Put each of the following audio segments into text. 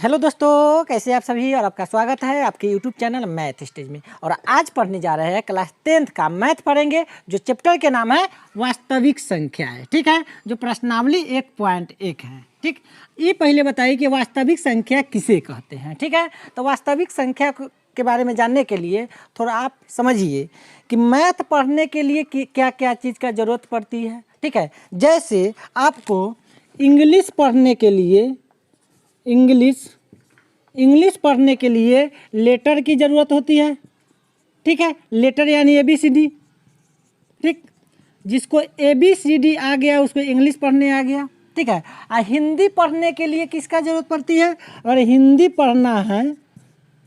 Hello दोस्तों, कैसे आप सभी। और आपका स्वागत है आपके यूट्यूब चैनल मैथ स्टेज में। और आज पढ़ने जा रहे हैं क्लास 10th का मैथ पढ़ेंगे, जो चैप्टर के नाम है वास्तविक संख्या है। ठीक है, जो प्रश्नावली 1.1 है। ठीक, ये पहले बताइए कि वास्तविक संख्या किसे कहते हैं। ठीक है, तो वास्तविक संख्या के बारे में जानने के लिए थोड़ा आप समझिए कि मैथ पढ़ने के लिए क्या क्या चीज़ का ज़रूरत पड़ती है। ठीक है, जैसे आपको इंग्लिश पढ़ने के लिए इंग्लिश पढ़ने के लिए लेटर की ज़रूरत होती है। ठीक है, लेटर यानी ABCD। ठीक, जिसको ABCD आ गया उसको इंग्लिश पढ़ने आ गया। ठीक है, हिंदी पढ़ने के लिए किसका ज़रूरत पड़ती है। अगर हिंदी पढ़ना है,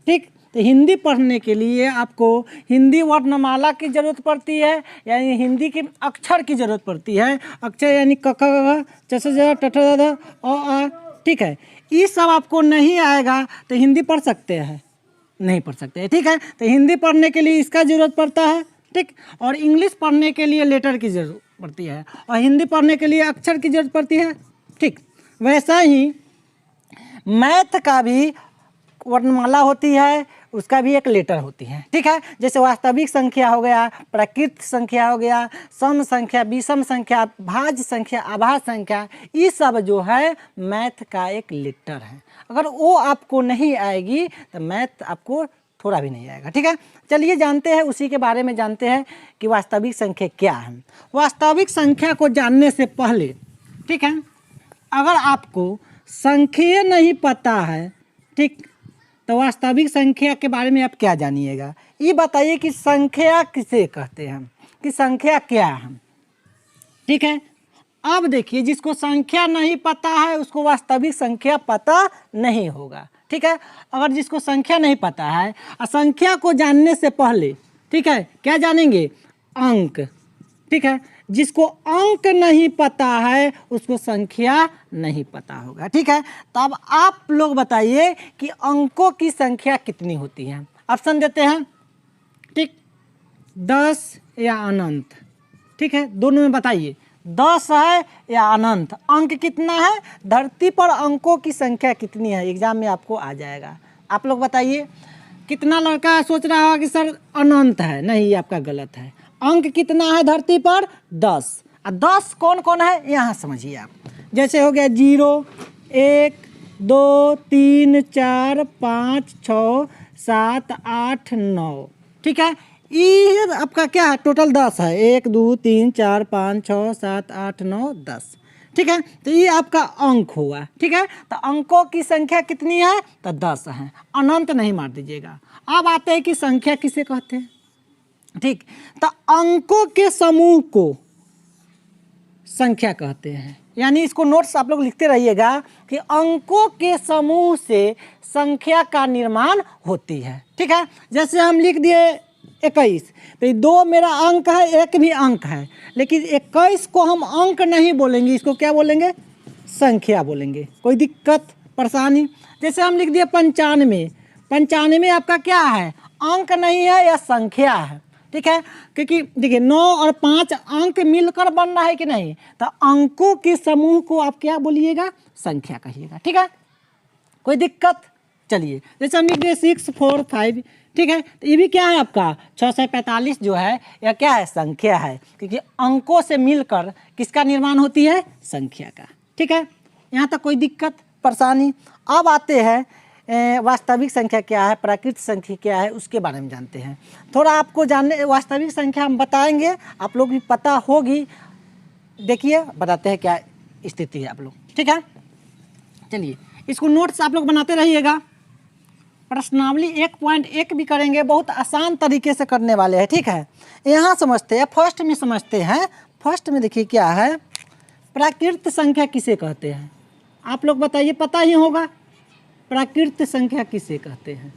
ठीक, तो हिंदी पढ़ने के लिए आपको हिंदी वर्णमाला की ज़रूरत पड़ती है, यानी हिंदी के अक्षर की ज़रूरत पड़ती है। अक्षर यानी क ख ग च छ ज ट ठ ड ढ अ आ। ठीक है, ये सब आपको नहीं आएगा तो हिंदी पढ़ सकते हैं, नहीं पढ़ सकते हैं। ठीक है, तो हिंदी पढ़ने के लिए इसका ज़रूरत पड़ता है। ठीक, और इंग्लिश पढ़ने के लिए लेटर की ज़रूरत पड़ती है, और हिंदी पढ़ने के लिए अक्षर की ज़रूरत पड़ती है। ठीक, वैसा ही मैथ का भी वर्णमाला होती है, उसका भी एक लेटर होती है। ठीक है, जैसे वास्तविक संख्या हो गया, प्राकृत संख्या हो गया, सम संख्या, विषम संख्या, भाज्य संख्या, अभाज्य संख्या, ये सब जो है मैथ का एक लेटर है। अगर वो आपको नहीं आएगी तो मैथ आपको थोड़ा भी नहीं आएगा। ठीक है, चलिए जानते हैं, उसी के बारे में जानते हैं कि वास्तविक संख्या क्या है। वास्तविक संख्या को जानने से पहले, ठीक है, अगर आपको संख्या नहीं पता है, ठीक, तो वास्तविक संख्या के बारे में आप क्या जानिएगा। ये बताइए कि संख्या किसे कहते हैं, कि संख्या क्या है। ठीक है, अब देखिए, जिसको संख्या नहीं पता है उसको वास्तविक संख्या पता नहीं होगा। ठीक है, अगर जिसको संख्या नहीं पता है, संख्या को जानने से पहले, ठीक है, क्या जानेंगे, अंक। ठीक है, जिसको अंक नहीं पता है उसको संख्या नहीं पता होगा। ठीक है, तो अब आप लोग बताइए कि अंकों की संख्या कितनी होती है। ऑप्शन देते हैं, ठीक, 10 या अनंत। ठीक है, दोनों में बताइए, 10 है या अनंत। अंक कितना है, धरती पर अंकों की संख्या कितनी है, एग्जाम में आपको आ जाएगा। आप लोग बताइए। कितना लड़का सोच रहा होगा कि सर अनंत है, नहीं, आपका गलत है। अंक कितना है धरती पर, 10। और 10 कौन कौन है यहाँ समझिए आप। जैसे हो गया 0, 1, 2, 3, 4, 5, 6, 7, 8, 9। ठीक है, ये आपका क्या है, टोटल 10 है। 1, 2, 3, 4, 5, 6, 7, 8, 9, 10। ठीक है, तो ये आपका अंक हुआ। ठीक है, तो अंकों की संख्या कितनी है, तो 10 है। अनंत नहीं मार दीजिएगा। अब आते हैं कि संख्या किसे कहते हैं। ठीक, तो अंकों के समूह को संख्या कहते हैं, यानी इसको नोट्स आप लोग लिखते रहिएगा कि अंकों के समूह से संख्या का निर्माण होती है। ठीक है, जैसे हम लिख दिए 21, तो 2 मेरा अंक है, 1 भी अंक है, लेकिन 21 को हम अंक नहीं बोलेंगे, इसको क्या बोलेंगे, संख्या बोलेंगे। कोई दिक्कत परेशानी। जैसे हम लिख दिए 95, 95 आपका क्या है, अंक नहीं है, या संख्या है। ठीक है, क्योंकि देखिए 9 और 5 अंक मिलकर बन रहा है कि नहीं, तो अंकों के समूह को आप क्या बोलिएगा, संख्या कहिएगा। ठीक है, कोई दिक्कत। चलिए, जैसे हम लिख दिए 6, 4, 5। ठीक है, तो ये भी क्या है आपका 645 जो है, यह क्या है, संख्या है, क्योंकि अंकों से मिलकर किसका निर्माण होती है, संख्या का। ठीक है, यहाँ तक कोई दिक्कत परेशानी। अब आते हैं वास्तविक संख्या क्या है, प्राकृत संख्या क्या है, उसके बारे में जानते हैं। थोड़ा आपको जानने, वास्तविक संख्या हम बताएंगे, आप लोग भी पता होगी। देखिए, बताते हैं क्या स्थिति है आप लोग। ठीक है, चलिए, इसको नोट्स आप लोग बनाते रहिएगा। प्रश्नावली 1.1 भी करेंगे, बहुत आसान तरीके से करने वाले हैं। ठीक है, यहाँ समझते हैं, फर्स्ट में समझते हैं। फर्स्ट में देखिए क्या है, प्राकृत संख्या किसे कहते हैं। आप लोग बताइए, पता ही होगा प्राकृत संख्या किसे कहते हैं।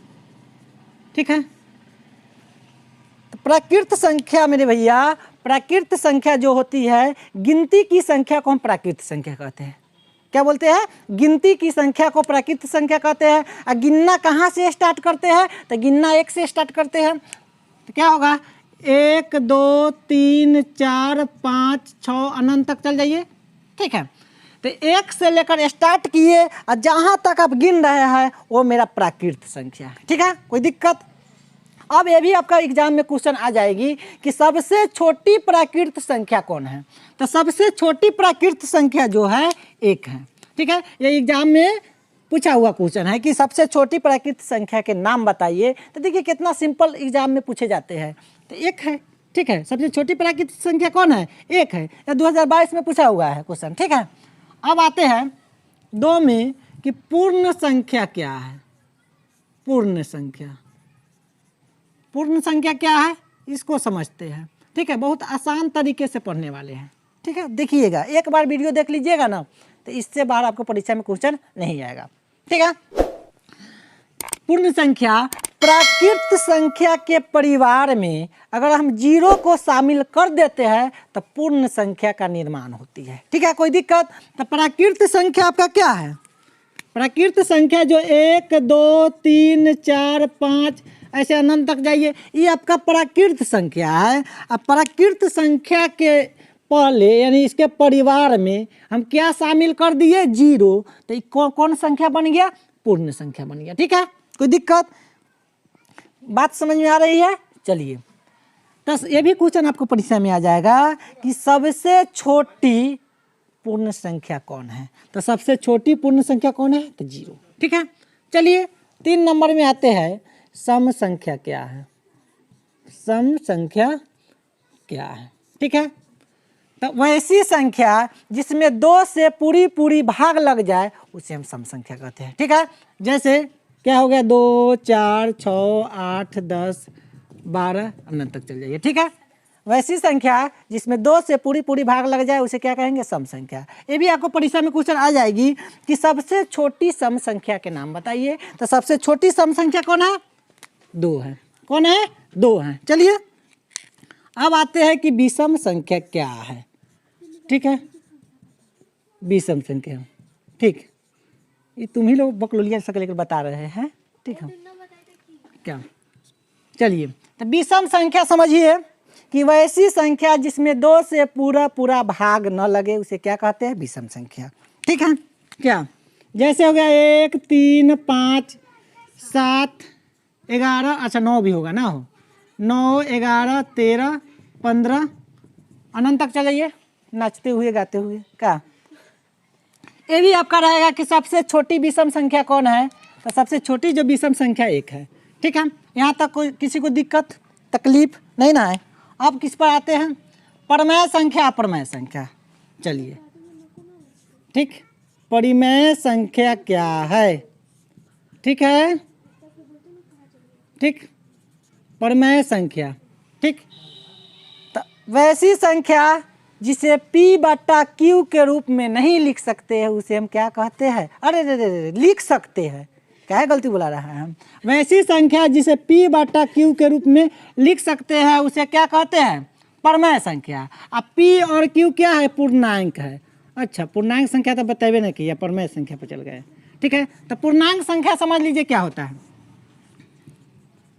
ठीक है, तो प्राकृत संख्या मेरे भैया, प्राकृत संख्या जो होती है, गिनती की संख्या को हम प्राकृत संख्या कहते हैं। क्या बोलते हैं, गिनती की संख्या को प्राकृत संख्या कहते हैं। और गिनना कहाँ से स्टार्ट करते हैं, तो गिनना 1 से स्टार्ट करते हैं। तो क्या होगा, 1, 2, 3, 4, 5, 6 अनंत तक चल जाइए। ठीक है, तो 1 से लेकर स्टार्ट किए और जहाँ तक आप गिन रहे हैं वो मेरा प्राकृत संख्या है। ठीक है, कोई दिक्कत? अब ये भी आपका एग्जाम में क्वेश्चन आ जाएगी कि सबसे छोटी प्राकृत संख्या कौन है। तो सबसे छोटी प्राकृत संख्या जो है 1 है। ठीक है, ये एग्जाम में पूछा हुआ क्वेश्चन है कि सबसे छोटी प्राकृत संख्या के नाम बताइए। तो देखिए कितना सिंपल एग्जाम में पूछे जाते हैं। तो 1 है। ठीक है, सबसे छोटी प्राकृत संख्या कौन है? 1 है। यह 2022 में पूछा हुआ है क्वेश्चन। ठीक है, अब आते हैं 2 में कि पूर्ण संख्या क्या है। पूर्ण संख्या, पूर्ण संख्या क्या है इसको समझते हैं। ठीक है, बहुत आसान तरीके से पढ़ने वाले हैं। ठीक है, देखिएगा, एक बार वीडियो देख लीजिएगा ना तो इससे बाहर आपको परीक्षा में क्वेश्चन नहीं आएगा। ठीक है, पूर्ण संख्या प्राकृत संख्या के परिवार में अगर हम 0 को शामिल कर देते हैं तो पूर्ण संख्या का निर्माण होती है। ठीक है, कोई दिक्कत? तो प्राकृत संख्या आपका क्या है? प्राकृत संख्या जो 1 2 3 4 5 ऐसे अनंत तक जाइए, ये आपका प्राकृत संख्या है। अब प्राकृत संख्या के पहले यानी इसके परिवार में हम क्या शामिल कर दिए? 0। तो ये कौन संख्या बन गया? पूर्ण संख्या बन गया। ठीक है, कोई दिक्कत? बात समझ में आ रही है? चलिए, तो ये भी क्वेश्चन आपको परीक्षा में आ जाएगा कि सबसे छोटी पूर्ण संख्या कौन है। तो सबसे छोटी पूर्ण संख्या कौन है? तो 0। ठीक है, चलिए 3 नंबर में आते हैं, सम संख्या क्या है। सम संख्या क्या है? ठीक है, तो वैसी संख्या जिसमें 2 से पूरी भाग लग जाए उसे हम सम संख्या कहते हैं। ठीक है, जैसे क्या हो गया? 2 4 6 8 10 12 अनंत तक चल जाइए। ठीक है, वैसी संख्या जिसमें 2 से पूरी भाग लग जाए उसे क्या कहेंगे? सम संख्या। ये भी आपको परीक्षा में क्वेश्चन आ जाएगी कि सबसे छोटी सम संख्या के नाम बताइए। तो सबसे छोटी सम संख्या कौन है? 2 है। कौन है? 2 है। चलिए, अब आते हैं कि विषम संख्या क्या है। ठीक है, विषम संख्या। ठीक, ये तुम ही लोग बकलोलिया से लेकर बता रहे हैं। ठीक है, क्या? चलिए, तो विषम संख्या समझिए कि वैसी संख्या जिसमें 2 से पूरा भाग न लगे उसे क्या कहते हैं? विषम संख्या। ठीक है, क्या? जैसे हो गया 1 3 5 7 11, अच्छा 9 भी होगा ना, हो 9 11 13 15 अनंत तक चलिए, नाचते हुए गाते हुए। क्या ये भी आपका रहेगा कि सबसे छोटी विषम संख्या कौन है? तो सबसे छोटी जो विषम संख्या 1 है। ठीक है, यहाँ तक कोई किसी को दिक्कत तकलीफ नहीं ना है। अब किस पर आते हैं? परिमेय संख्या, अपरिमेय संख्या। चलिए, ठीक, परिमेय संख्या क्या है? ठीक है, ठीक, परिमेय संख्या। ठीक, तो वैसी संख्या जिसे P/Q के रूप में नहीं लिख सकते हैं उसे हम क्या कहते हैं? अरे रे लिख सकते हैं, क्या है गलती बुला रहा है हम। वैसी संख्या जिसे P/Q के रूप में लिख सकते हैं उसे क्या कहते हैं? परिमेय संख्या। अब P और Q क्या है? पूर्णांक है। अच्छा, पूर्णांक संख्या तो बताइए ना किया, परिमेय संख्या पर चल गए। ठीक है, तो पूर्णांक संख्या समझ लीजिए क्या होता है।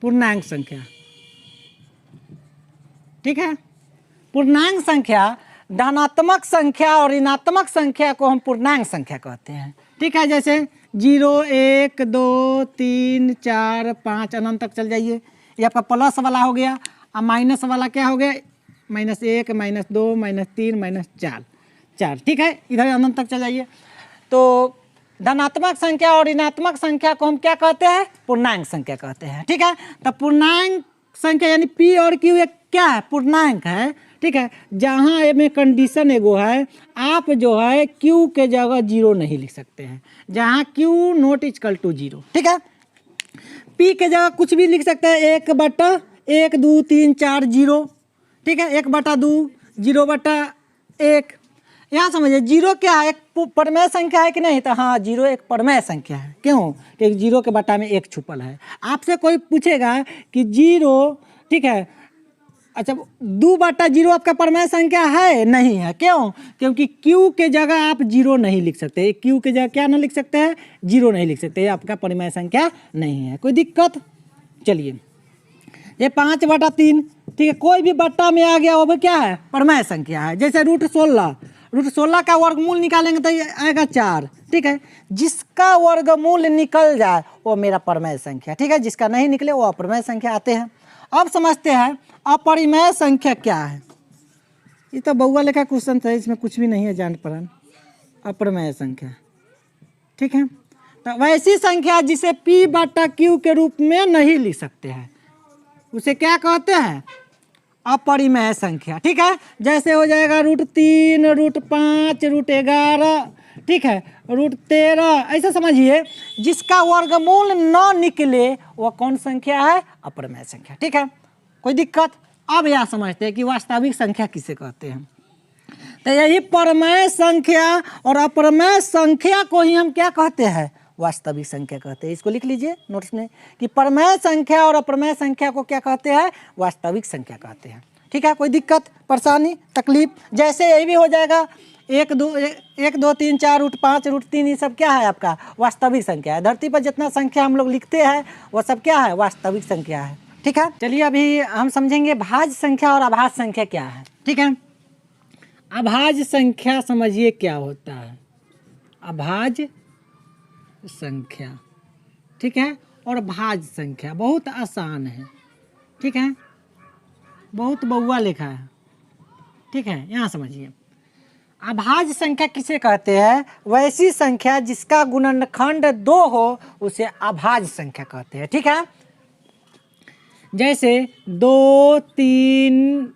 पूर्णांक संख्या, ठीक है, पूर्णांक संख्या धनात्मक संख्या और ऋणात्मक संख्या को हम पूर्णांक संख्या कहते हैं। ठीक है, जैसे 0 1 2 3 4 5 अनंत तक चल जाइए, ये आपका प्लस वाला हो गया। अब माइनस वाला क्या हो गया? -1 -2 -3 -4। ठीक है, इधर अनंत तक चल जाइए। तो धनात्मक संख्या और ऋणात्मक संख्या को हम क्या कहते हैं? पूर्णांक संख्या कहते हैं। ठीक है, तो पूर्णांक संख्या यानी P और Q एक क्या है? पूर्णांक है। ठीक है, जहाँ में कंडीशन एगो है, आप जो है Q के जगह 0 नहीं लिख सकते हैं, जहाँ Q ≠ 0। ठीक है, P के जगह कुछ भी लिख सकते हैं, 1/1 2 3 4 0। ठीक है, 1/2 0/1। यहाँ समझिए 0 क्या है? एक परिमेय संख्या है कि नहीं? तो हाँ, 0 एक परिमेय संख्या है। क्यों? कि 0 के बटा में 1 छुपल है। आपसे कोई पूछेगा कि 0, ठीक है, अच्छा 2/0 आपका परिमेय संख्या है? नहीं है। क्यों? क्योंकि Q के जगह आप 0 नहीं लिख सकते। Q के जगह क्या ना लिख सकते हैं? 0 नहीं लिख सकते। आपका परिमेय संख्या नहीं है। कोई दिक्कत? चलिए, ये 5/3, ठीक है, कोई भी बट्टा में आ गया वो भी क्या है? परिमेय संख्या है। जैसे √16, √16 का वर्गमूल निकालेंगे तो ये आएगा 4, ठीक है। जिसका वर्गमूल निकल जाए वो मेरा परिमेय संख्या, ठीक है। जिसका नहीं निकले वो अपरिमेय संख्या आते हैं। अब समझते हैं अपरिमेय संख्या क्या है। ये तो बउआ लेखा क्वेश्चन था, इसमें कुछ भी नहीं है जान परान। अपरिमेय संख्या, ठीक है। तो वैसी संख्या जिसे P/Q के रूप में नहीं लिख सकते हैं उसे क्या कहते हैं, अपरिमेय संख्या, ठीक है। जैसे हो जाएगा √3, √5, √11, ठीक है, √13, ऐसा समझिए। जिसका वर्गमूल न निकले वह कौन संख्या है, अपरिमेय संख्या, ठीक है। कोई दिक्कत। अब यह समझते हैं कि वास्तविक संख्या किसे कहते हैं। तो यही परिमेय संख्या और अपरिमेय संख्या को ही हम क्या कहते हैं, वास्तविक संख्या कहते हैं। इसको लिख लीजिए नोट्स में कि परिमेय संख्या और अपरिमेय संख्या को क्या कहते हैं, वास्तविक संख्या कहते हैं, ठीक है। कोई दिक्कत, परेशानी, तकलीफ। जैसे ये भी हो जाएगा 1 2 3 4 √5 √3, ये सब क्या है आपका, वास्तविक संख्या है। धरती पर जितना संख्या हम लोग लिखते हैं वो सब क्या है, वास्तविक संख्या है, ठीक है। चलिए अभी हम समझेंगे भाज्य संख्या और अभाज्य संख्या क्या है, ठीक है। अभाज्य संख्या समझिए क्या होता है, अभाज्य संख्या, ठीक है। और भाज्य संख्या बहुत आसान है, ठीक है, बहुत बउआ लिखा है, ठीक है। यहाँ समझिए अभाज्य संख्या किसे कहते हैं, वैसी संख्या जिसका गुणनखंड 2 हो उसे अभाज्य संख्या कहते हैं, ठीक है। जैसे 2 3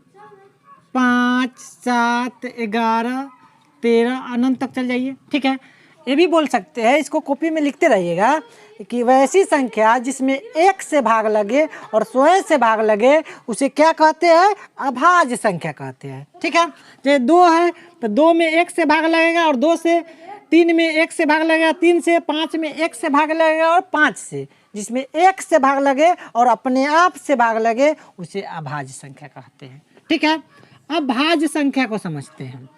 5 7 11 13 अनंत तक चल जाइए, ठीक है। ये भी बोल सकते हैं, इसको कॉपी में लिखते रहिएगा कि वैसी संख्या जिसमें 1 से भाग लगे और स्वयं से भाग लगे उसे क्या कहते हैं, अभाज्य संख्या कहते हैं, ठीक है। जैसे 2 है तो 2 में 1 से भाग लगेगा और 2 से, 3 में 1 से भाग लगेगा 3 से, 5 में 1 से भाग लगेगा और 5 से। जिसमें 1 से भाग लगे और अपने आप से भाग लगे उसे अभाज्य संख्या कहते हैं, ठीक है। अब भाज्य संख्या को समझते हैं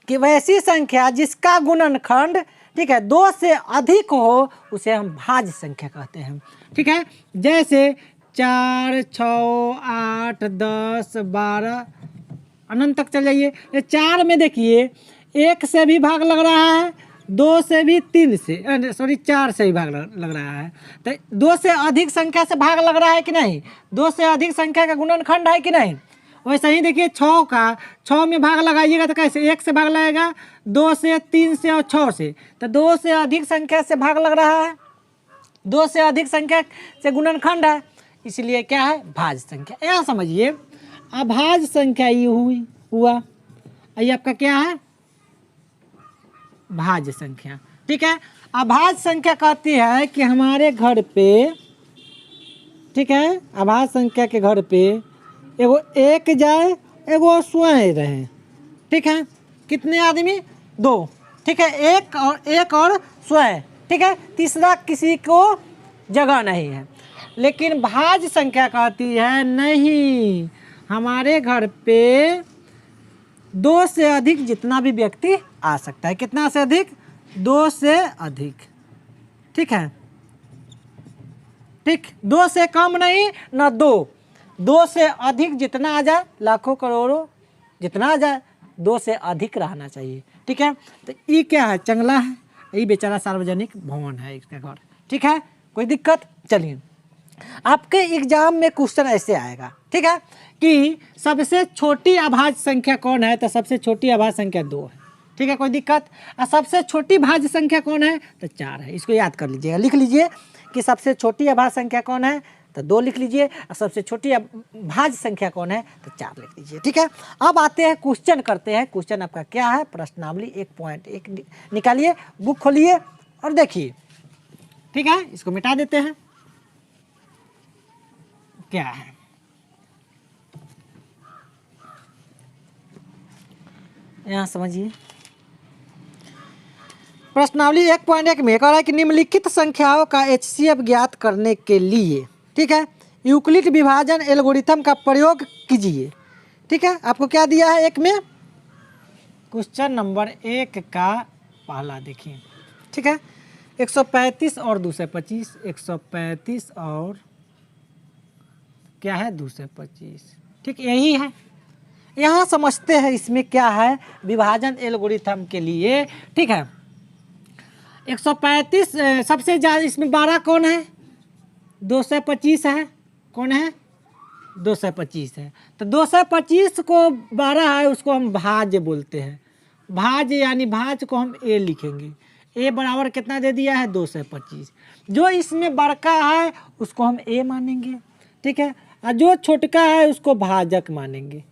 कि वैसी संख्या जिसका गुणनखंड, ठीक है, 2 से अधिक हो उसे हम भाज्य संख्या कहते हैं, ठीक है। जैसे 4 6 8 10 12 अनंत तक चल जाइए। ये 4 में देखिए 1 से भी भाग लग रहा है, 2 से भी, 3 से, 4 से भी भाग लग रहा है। तो 2 से अधिक संख्या से भाग लग रहा है कि नहीं, 2 से अधिक संख्या का गुणनखंड है कि नहीं। वैसे ही देखिए 6 का, 6 में भाग लगाइएगा तो कैसे, 1 से भाग लगेगा, 2 से, 3 से और 6 से। तो 2 से अधिक संख्या से भाग लग रहा है, 2 से अधिक संख्या से गुणनखंड है, इसलिए क्या है, भाज्य संख्या। यहाँ समझिए अभाज्य संख्या ये हुआ, ये आपका क्या है, भाज्य संख्या, ठीक है। अभाज्य संख्या कहती है कि हमारे घर पे, ठीक है, अभाज्य संख्या के घर पे एगो 1 जाए एगो स्वयं रहे, ठीक है। कितने आदमी, 2, ठीक है, एक और स्वयं, ठीक है। तीसरा किसी को जगह नहीं है। लेकिन भाज्य संख्या कहती है नहीं, हमारे घर पे 2 से अधिक जितना भी व्यक्ति आ सकता है। कितना से अधिक, 2 से अधिक, ठीक है, ठीक। 2 से कम नहीं ना 2 से अधिक जितना आ जाए, लाखों करोड़ों जितना आ जाए, 2 से अधिक रहना चाहिए, ठीक है। तो ये क्या है, जंगला है, ये बेचारा सार्वजनिक भवन है इसका घर, ठीक है। कोई दिक्कत। चलिए आपके एग्जाम में क्वेश्चन ऐसे आएगा, ठीक है, कि सबसे छोटी अभाज्य संख्या कौन है, तो सबसे छोटी अभाज्य संख्या 2 है, ठीक है। कोई दिक्कत। और सबसे छोटी भाज्य संख्या कौन है, तो 4 है। इसको याद कर लीजिएगा, लिख लीजिए कि सबसे छोटी अभाज्य संख्या कौन है, तो 2 लिख लीजिए। और सबसे छोटी भाज्य संख्या कौन है, तो 4 लिख लीजिए, ठीक है। अब आते हैं क्वेश्चन करते हैं। क्वेश्चन आपका क्या है, प्रश्नावली 1.1 निकालिए, बुक खोलिए और देखिए, ठीक है। इसको मिटा देते हैं। क्या है, यहाँ समझिए प्रश्नावली 1.1 में कह रहा है कि निम्नलिखित संख्याओं का HCF ज्ञात करने के लिए, ठीक है, यूक्लिड विभाजन एल्गोरिथम का प्रयोग कीजिए, ठीक है। आपको क्या दिया है, एक में क्वेश्चन नंबर 1 का पहला देखिए, ठीक है। 135 और 225, 135 और क्या है 225, ठीक, यही है। यहाँ समझते हैं इसमें क्या है विभाजन एल्गोरिथम के लिए। ठीक है, 135 सबसे ज़्यादा इसमें 12 कौन है? 225 है। कौन है? 225 है। तो 225 को 12 है, उसको हम भाज्य बोलते हैं। भाज्य यानी भाज्य को हम ए लिखेंगे। ए बराबर कितना दे दिया है? 225। जो इसमें बड़का है उसको हम ए मानेंगे। ठीक है, और जो छोटका है उसको भाजक मानेंगे।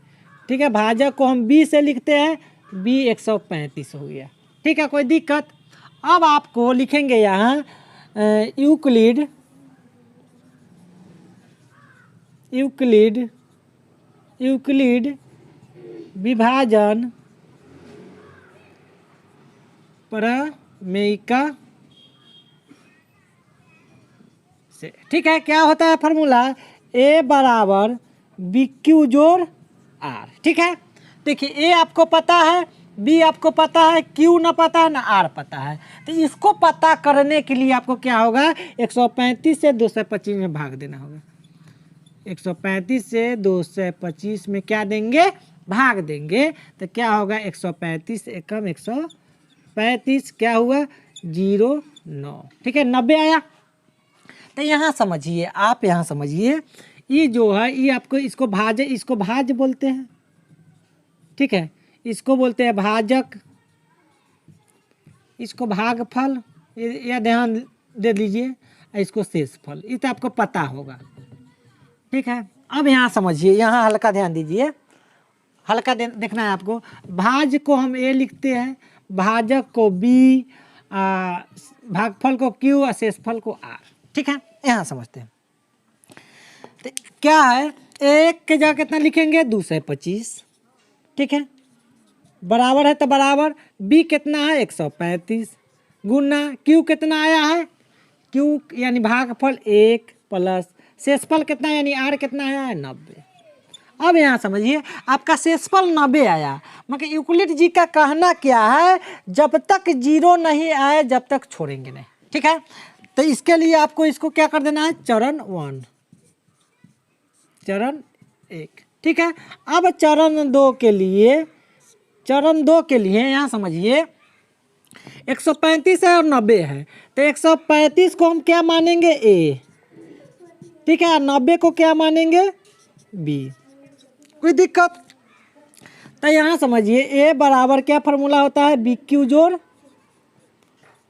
ठीक है, भाजक को हम बी से लिखते हैं, बी 135 हो गया। ठीक है, कोई दिक्कत? अब आपको लिखेंगे यहाँ यूक्लिड विभाजन प्रमेयिका से। ठीक है, क्या होता है फॉर्मूला? ए बराबर बी क्यू जोड़ आर। ठीक है, देखिए ए आपको पता है, बी आपको पता है, क्यू ना पता है ना आर पता है। तो इसको पता करने के लिए आपको क्या होगा? 135 से 225 में भाग देना होगा। 135 से 225 में क्या देंगे? भाग देंगे। तो क्या होगा? 135 एकम 135 क्या हुआ? 0,9। ठीक है, 90 आया। तो यहाँ समझिए, आप यहाँ समझिए, ये जो है ये आपको इसको भाज्य बोलते हैं। ठीक है, इसको बोलते हैं भाजक, इसको भागफल, या ध्यान दे दीजिए, इसको शेषफल। ये तो आपको पता होगा। ठीक है, अब यहाँ समझिए, यहाँ हल्का ध्यान दीजिए, हल्का देखना है आपको। भाज्य को हम ए लिखते हैं, भाजक को बी, भागफल को क्यू और शेषफल को आर। ठीक है, यहाँ समझते हैं। तो क्या है, एक के जगह कितना लिखेंगे? 225। ठीक है, बराबर है तो बराबर, बी कितना है? 135 गुना क्यू कितना आया है? क्यू यानी भागफल 1 प्लस शेषफल कितना यानी आर कितना आया है? 90। अब यहाँ समझिए, आपका शेषफल 90 आया, मगर यूक्लिड जी का कहना क्या है? जब तक 0 नहीं आए जब तक छोड़ेंगे नहीं। ठीक है, तो इसके लिए आपको इसको क्या कर देना है? चरण 1, चरण 1। ठीक है, अब चरण 2 के लिए, यहाँ समझिए 135 है और 90 है, तो 135 को हम क्या मानेंगे? ए। ठीक है, 90 को क्या मानेंगे? बी। कोई दिक्कत? तो यहाँ समझिए, ए बराबर क्या फॉर्मूला होता है? बी क्यू जोड़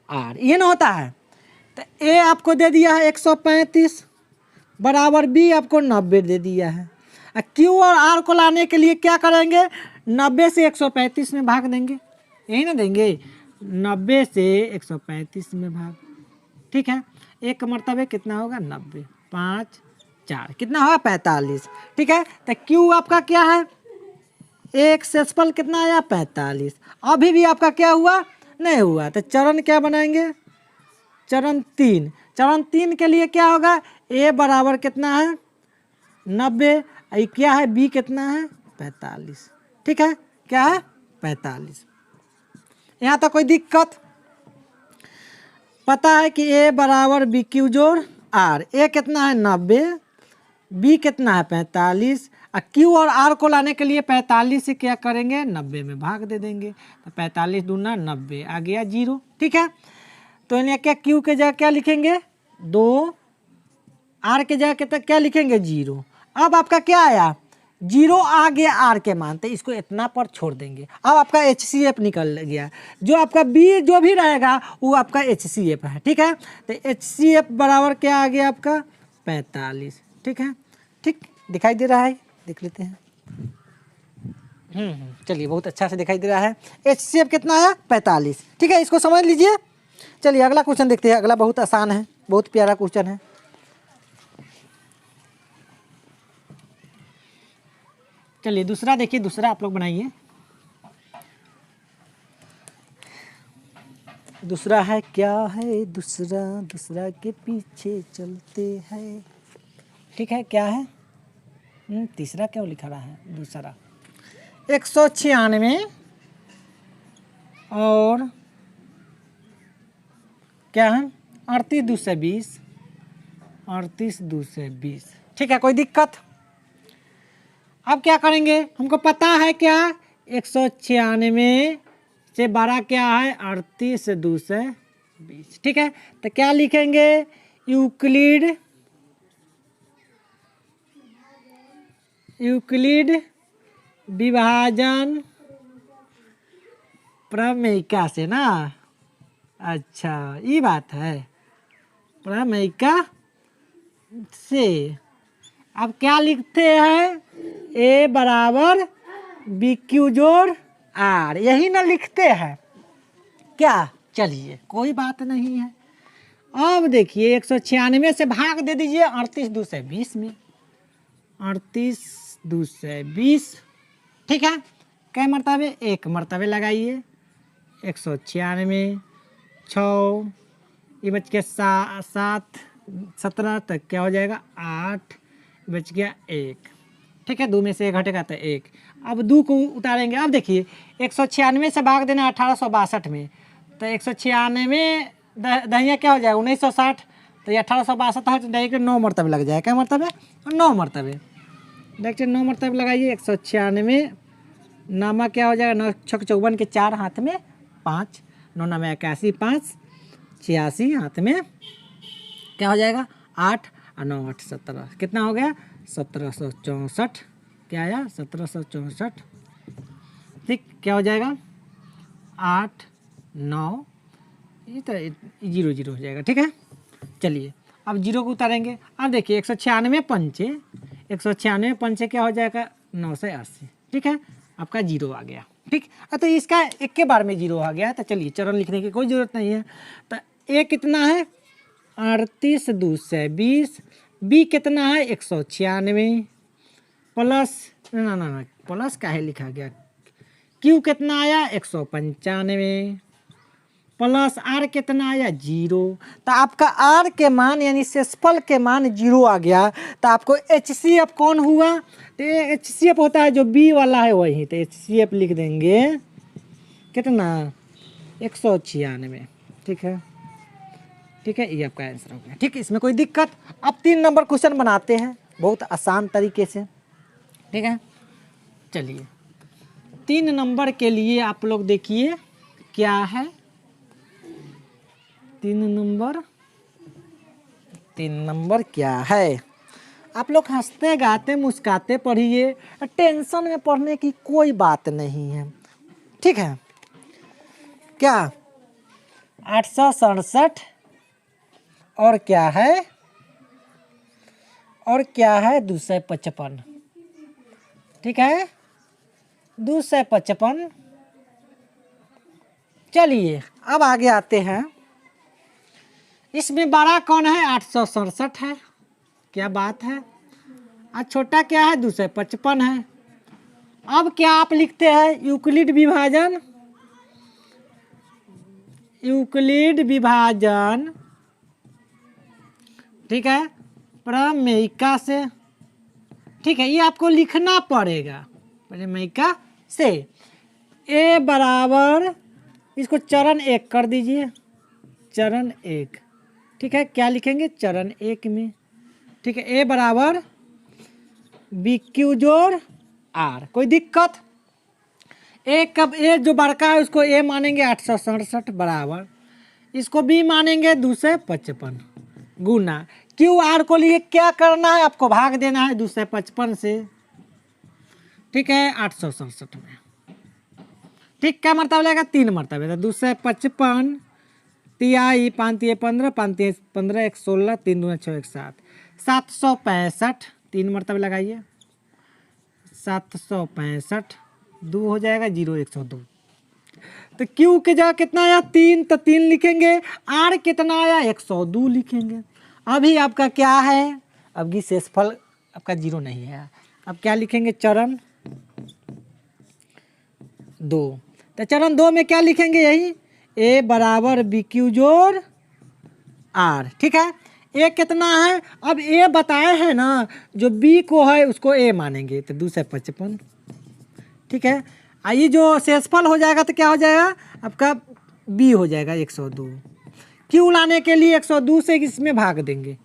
आर, ये ना होता है। तो ए आपको दे दिया है 135 बराबर बी आपको 90 दे दिया है। क्यू और आर को लाने के लिए क्या करेंगे? 90 से 135 में भाग देंगे, यही ना देंगे? 90 से 135 में भाग। ठीक है, एक मरतबे कितना होगा? 90, 5, 4 कितना होगा? 45। ठीक है, तो क्यू आपका क्या है? एक शेषफल कितना आया? 45। अभी भी आपका क्या हुआ? नहीं हुआ। तो चरण क्या बनाएंगे? चरण 3। चरण 3 के लिए क्या होगा? ए बराबर कितना है? 90। ये क्या है? बी कितना है? 45। ठीक है, क्या है? 45। यहाँ तो कोई दिक्कत? पता है कि ए बराबर बी क्यू जोड़ आर। ए कितना है? 90, बी कितना है? 45। और क्यू और आर को लाने के लिए 45 से क्या करेंगे? 90 में भाग दे देंगे। तो 45 दूना 90 आ गया 0। ठीक है, तो इन्हें क्या क्यू के जगह क्या लिखेंगे? 2, आर के जगह क्या लिखेंगे? 0। अब आपका क्या आया? 0 आ गया आर के मान, तो इसको इतना पर छोड़ देंगे। अब आपका HCF निकल गया। जो आपका बी जो भी रहेगा वो आपका HCF है। ठीक है, तो HCF बराबर क्या आ गया आपका? 45। ठीक है, ठीक दिखाई दे रहा है? देख लेते हैं। चलिए, बहुत अच्छा से दिखाई दे रहा है। HCF कितना आया? 45। ठीक है, इसको समझ लीजिए। चलिए अगला क्वेश्चन देखते हैं। अगला बहुत आसान है, बहुत प्यारा क्वेश्चन है। चलिए दूसरा देखिए, दूसरा आप लोग बनाइए। दूसरा है क्या है? दूसरा के पीछे चलते हैं। ठीक है, क्या है? तीसरा क्यों लिखा रहा है? दूसरा 196 और क्या है? 38 220। ठीक है, कोई दिक्कत? अब क्या करेंगे, हमको पता है क्या 196 से बड़ा क्या है 38,220। ठीक है, तो क्या लिखेंगे, यूक्लिड विभाजन प्रमेयिका से ना। अच्छा ये बात है, प्रमेयिका से। अब क्या लिखते हैं, ए बराबर बी क्यू जोड़ आर, यही ना लिखते हैं क्या। चलिए कोई बात नहीं है। अब देखिए 196 से भाग दे दीजिए 38,220 में, 38,220। ठीक है, कै मरतबे, एक मरतबे लगाइए। 196 6 ये बच गया 7 17 तक क्या हो जाएगा 8 बच गया 1। ठीक है, 2 में से 1 घटेगा तो 1। अब 2 को उतारेंगे। अब देखिए 196 से भाग देना 1862 में, तो 196 दहिया क्या हो जाएगा 1960, तो ये 1862 है तो डायरेक्ट 9 मरतबे लग जाएगा। क्या मरतबे, 9 मरतबे, डायरेक्ट 9 मरतबे लगाइए। 196 नामा क्या हो जाएगा, 9 छक 54 के 4 हाथ में 5, 9 नामे 81 5 86 हाथ में क्या हो जाएगा 8 और 9 8 17, कितना हो गया 1764। क्या आया 1764। ठीक, क्या हो जाएगा 8 9 ये तो 0 हो जाएगा। ठीक है, चलिए अब 0 को उतारेंगे। अब देखिए 196 पंचे, 196 पंचे क्या हो जाएगा 980। ठीक है, आपका 0 आ गया। ठीक, तो इसका एक के बार में 0 आ गया, तो चलिए चरण लिखने की कोई ज़रूरत नहीं है। तो ए कितना है 38,220, बी कितना है 196 प्लस ना प्लस काहे लिखा गया, क्यू कितना आया 195 प्लस आर कितना आया 0। तो आपका आर के मान यानी शेषफल के मान 0 आ गया। तो आपको HCF कौन हुआ, तो HCF होता है जो बी वाला है वही, तो HCF लिख देंगे कितना 196। ठीक है, ठीक है, ये आपका आंसर हो गया। ठीक है, इसमें कोई दिक्कत। अब 3 नंबर क्वेश्चन बनाते हैं बहुत आसान तरीके से। ठीक है, चलिए 3 नंबर के लिए आप लोग देखिए क्या है। 3 नंबर क्या है, आप लोग हंसते गाते मुस्काते पढ़िए, टेंशन में पढ़ने की कोई बात नहीं है। ठीक है, क्या 867 और क्या है, 255। ठीक है, 255। चलिए अब आगे आते हैं। इसमें बड़ा कौन है 867 है, क्या बात है। और छोटा क्या है 255 है। अब क्या आप लिखते हैं यूक्लिड विभाजन। ठीक है, प्रमेयिका से। ठीक है, ये आपको लिखना पड़ेगा प्रमेयिका से। ए बराबर, इसको चरण 1 कर दीजिए, चरण 1। ठीक है, क्या लिखेंगे चरण 1 में। ठीक है, ए बराबर बी क्यू जोड़ आर, कोई दिक्कत। ए कब, ए जो बड़का है उसको ए मानेंगे 867 बराबर, इसको बी मानेंगे 255 गुना क्यू आर को लिए क्या करना है, आपको भाग देना है 255 से। ठीक है, 867 में। ठीक, क्या मरतबा लगेगा 3 मरतबे, तो 255 तिहाई 5 तिहाई 15 5 तिहाई 15 1 16 3 दूना 6 1 7 765 3 मरतबे लगाइए। 765 2 हो जाएगा 0 102। तो क्यू के जगह कितना आया 3, तो 3 लिखेंगे। आर कितना आया 102 लिखेंगे। अभी आपका क्या है, अब शेषफल आपका 0 नहीं है। अब क्या लिखेंगे चरण 2। तो चरण 2 में क्या लिखेंगे, यही ए बराबर बी क्यू जोड़ आर। ठीक है, ए कितना है, अब ए बताए हैं ना, जो बी को है उसको ए मानेंगे, तो 255। ठीक है, आइए जो शेषफल हो जाएगा तो क्या हो जाएगा आपका बी हो जाएगा 102। क्यू लाने के लिए 102 से इसमें भाग देंगे।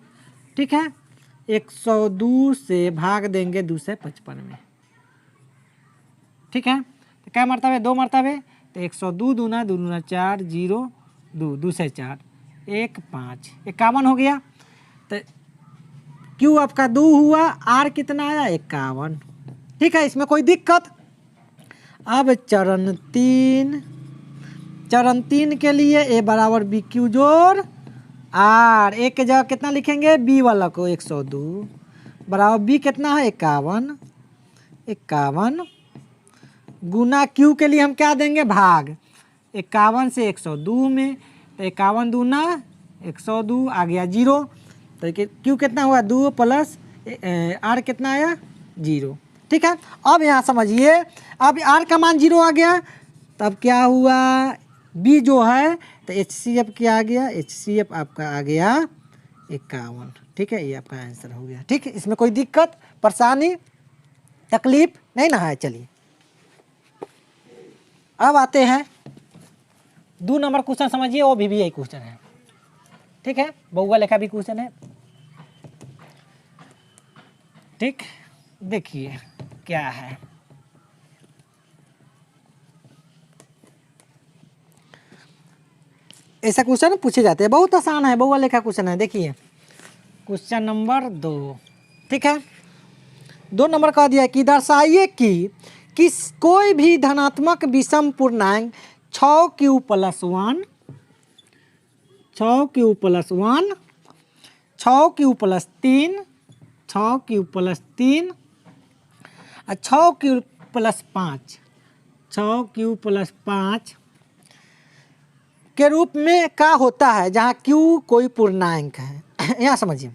ठीक है, 102 से भाग देंगे 255 में। ठीक है। तो क्या मरतबे, 2 मरतबे, तो 102 दूना 2 दूना 4, 0 2 2 से 4 1 5 51 हो गया। तो क्यू आपका 2 हुआ, आर कितना आया 51, ठीक है, इसमें कोई दिक्कत। अब चरण 3 के लिए ए बराबर बी क्यू जोड़ आर, एक के जगह कितना लिखेंगे, बी वाला को 102 बराबर बी कितना है 51 गुना क्यू के लिए हम क्या देंगे, भाग 51 से 102 में, तो 51 दूना 102 आ गया 0। तो क्यू कितना हुआ 2 प्लस आर कितना आया 0, ठीक है। अब यहाँ समझिए, अब आर का मान 0 आ गया, तब क्या हुआ, बी जो है तो HCF क्या आ गया, HCF आपका आ गया 51, ठीक है, ये आपका आंसर हो गया, ठीक है। इसमें कोई दिक्कत परेशानी तकलीफ नहीं ना है। चलिए अब आते हैं 2 नंबर क्वेश्चन, समझिए वो भी यही क्वेश्चन है, ठीक है, बहुआ लेखा भी क्वेश्चन है, ठीक। देखिए क्या है, ऐसा क्वेश्चन पूछे जाते हैं, बहुत आसान है, बहुआ लेखा क्वेश्चन है। देखिए क्वेश्चन नंबर 2, ठीक है, 2 नंबर कह दिया कि दर्शाइए कि कोई भी धनात्मक विषम पूर्णांक 6q + 1 6q + 1 6q + 3 6q + 3 और 6q + 5 6q + 5 के रूप में क्या होता है, जहाँ q कोई पूर्णांक है। यहाँ समझिए,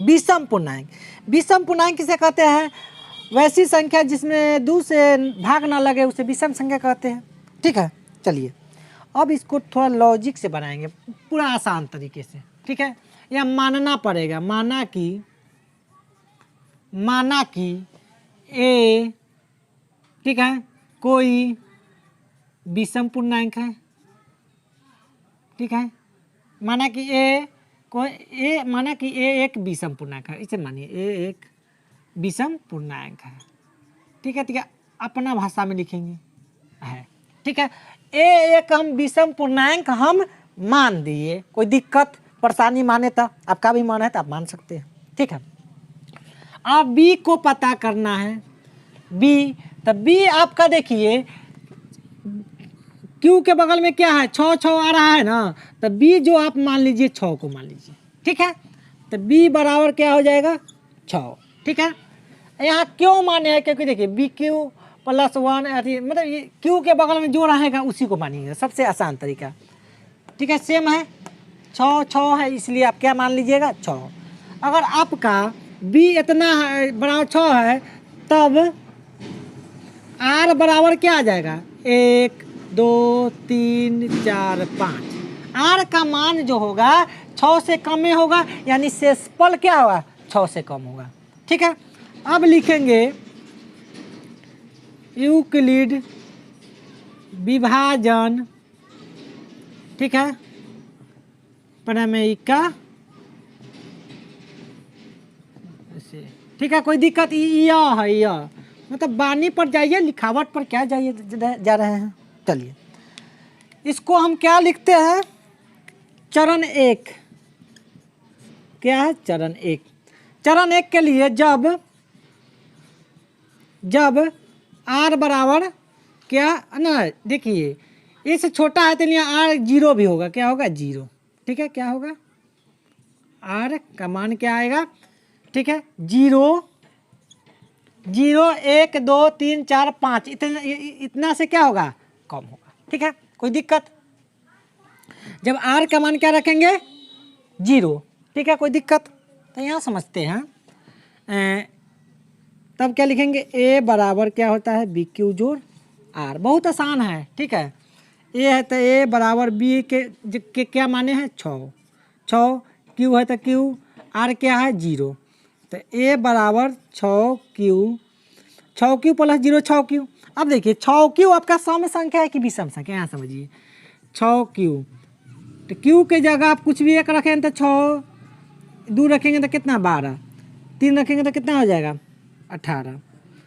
विषम पूर्णांक, विषम पूर्णांक किसे कहते हैं, वैसी संख्या जिसमें 2 से भाग ना लगे उसे विषम संख्या कहते हैं, ठीक है। चलिए अब इसको थोड़ा लॉजिक से बनाएंगे, पूरा आसान तरीके से, ठीक है। यह मानना पड़ेगा, माना कि ए, ठीक है, कोई विषम पूर्णांक है, ठीक है, माना कि ए एक विषम पूर्णांक है, इसे मानिए ए एक विषम पूर्णांक है, ठीक है, ठीक है, अपना भाषा में लिखेंगे है, ठीक है। ए एक हम विषम पूर्णांक हम मान दिए, कोई दिक्कत परेशानी माने तो आपका भी मान है तो आप मान सकते हैं, ठीक है। अब बी को पता करना है, बी, तब बी आपका देखिए क्यू के बगल में क्या है 6 6 आ रहा है ना, तो बी जो आप मान लीजिए 6 को मान लीजिए, ठीक है, तो बी बराबर क्या हो जाएगा 6, ठीक है। यहाँ क्यों माने हैं, क्योंकि देखिए बी क्यू + 1 मतलब ये क्यू के बगल में जो रहेगा उसी को मानिएगा, सबसे आसान तरीका, ठीक है, सेम है 6 6 है, इसलिए आप क्या मान लीजिएगा 6। अगर आपका बी इतना है बराबर 6 है, तब आर बराबर क्या आ जाएगा 1 2 3 4 5, आर का मान जो होगा 6 से कम में होगा, यानी शेषफल क्या होगा 6 से कम होगा, ठीक है। अब लिखेंगे यूक्लिड विभाजन, ठीक है, प्रमेयिका, ठीक है, कोई दिक्कत यह है, यह मतलब बानी पर जाइए, लिखावट पर क्या जाइए जा रहे हैं। चलिए इसको हम क्या लिखते हैं, चरण 1, क्या है चरण 1, चरण 1 के लिए जब आर बराबर क्या ना, देखिए इससे छोटा है तो आर 0 भी होगा, क्या होगा 0, ठीक है, क्या होगा आर का मान क्या आएगा, ठीक है 0 0 1 2 3 4 5 इतना से क्या होगा कम होगा, ठीक है, कोई दिक्कत। जब आर का मान क्या रखेंगे 0, ठीक है, कोई दिक्कत। तो यहाँ समझते हैं, तब क्या लिखेंगे ए बराबर क्या होता है बी क्यू जोड़ आर, बहुत आसान है, ठीक है। ए है तो ए बराबर बी के क्या माने हैं 6 6, क्यू है तो क्यू, आर क्या है 0, तो ए बराबर 6q + 0 6q। अब देखिए 6q आपका सम संख्या है कि विषम संख्या, यहाँ समझिए 6q, तो q के जगह आप कुछ भी एक रखें तो 6, 2 रखेंगे तो कितना 12, 3 रखेंगे तो कितना हो जाएगा 18,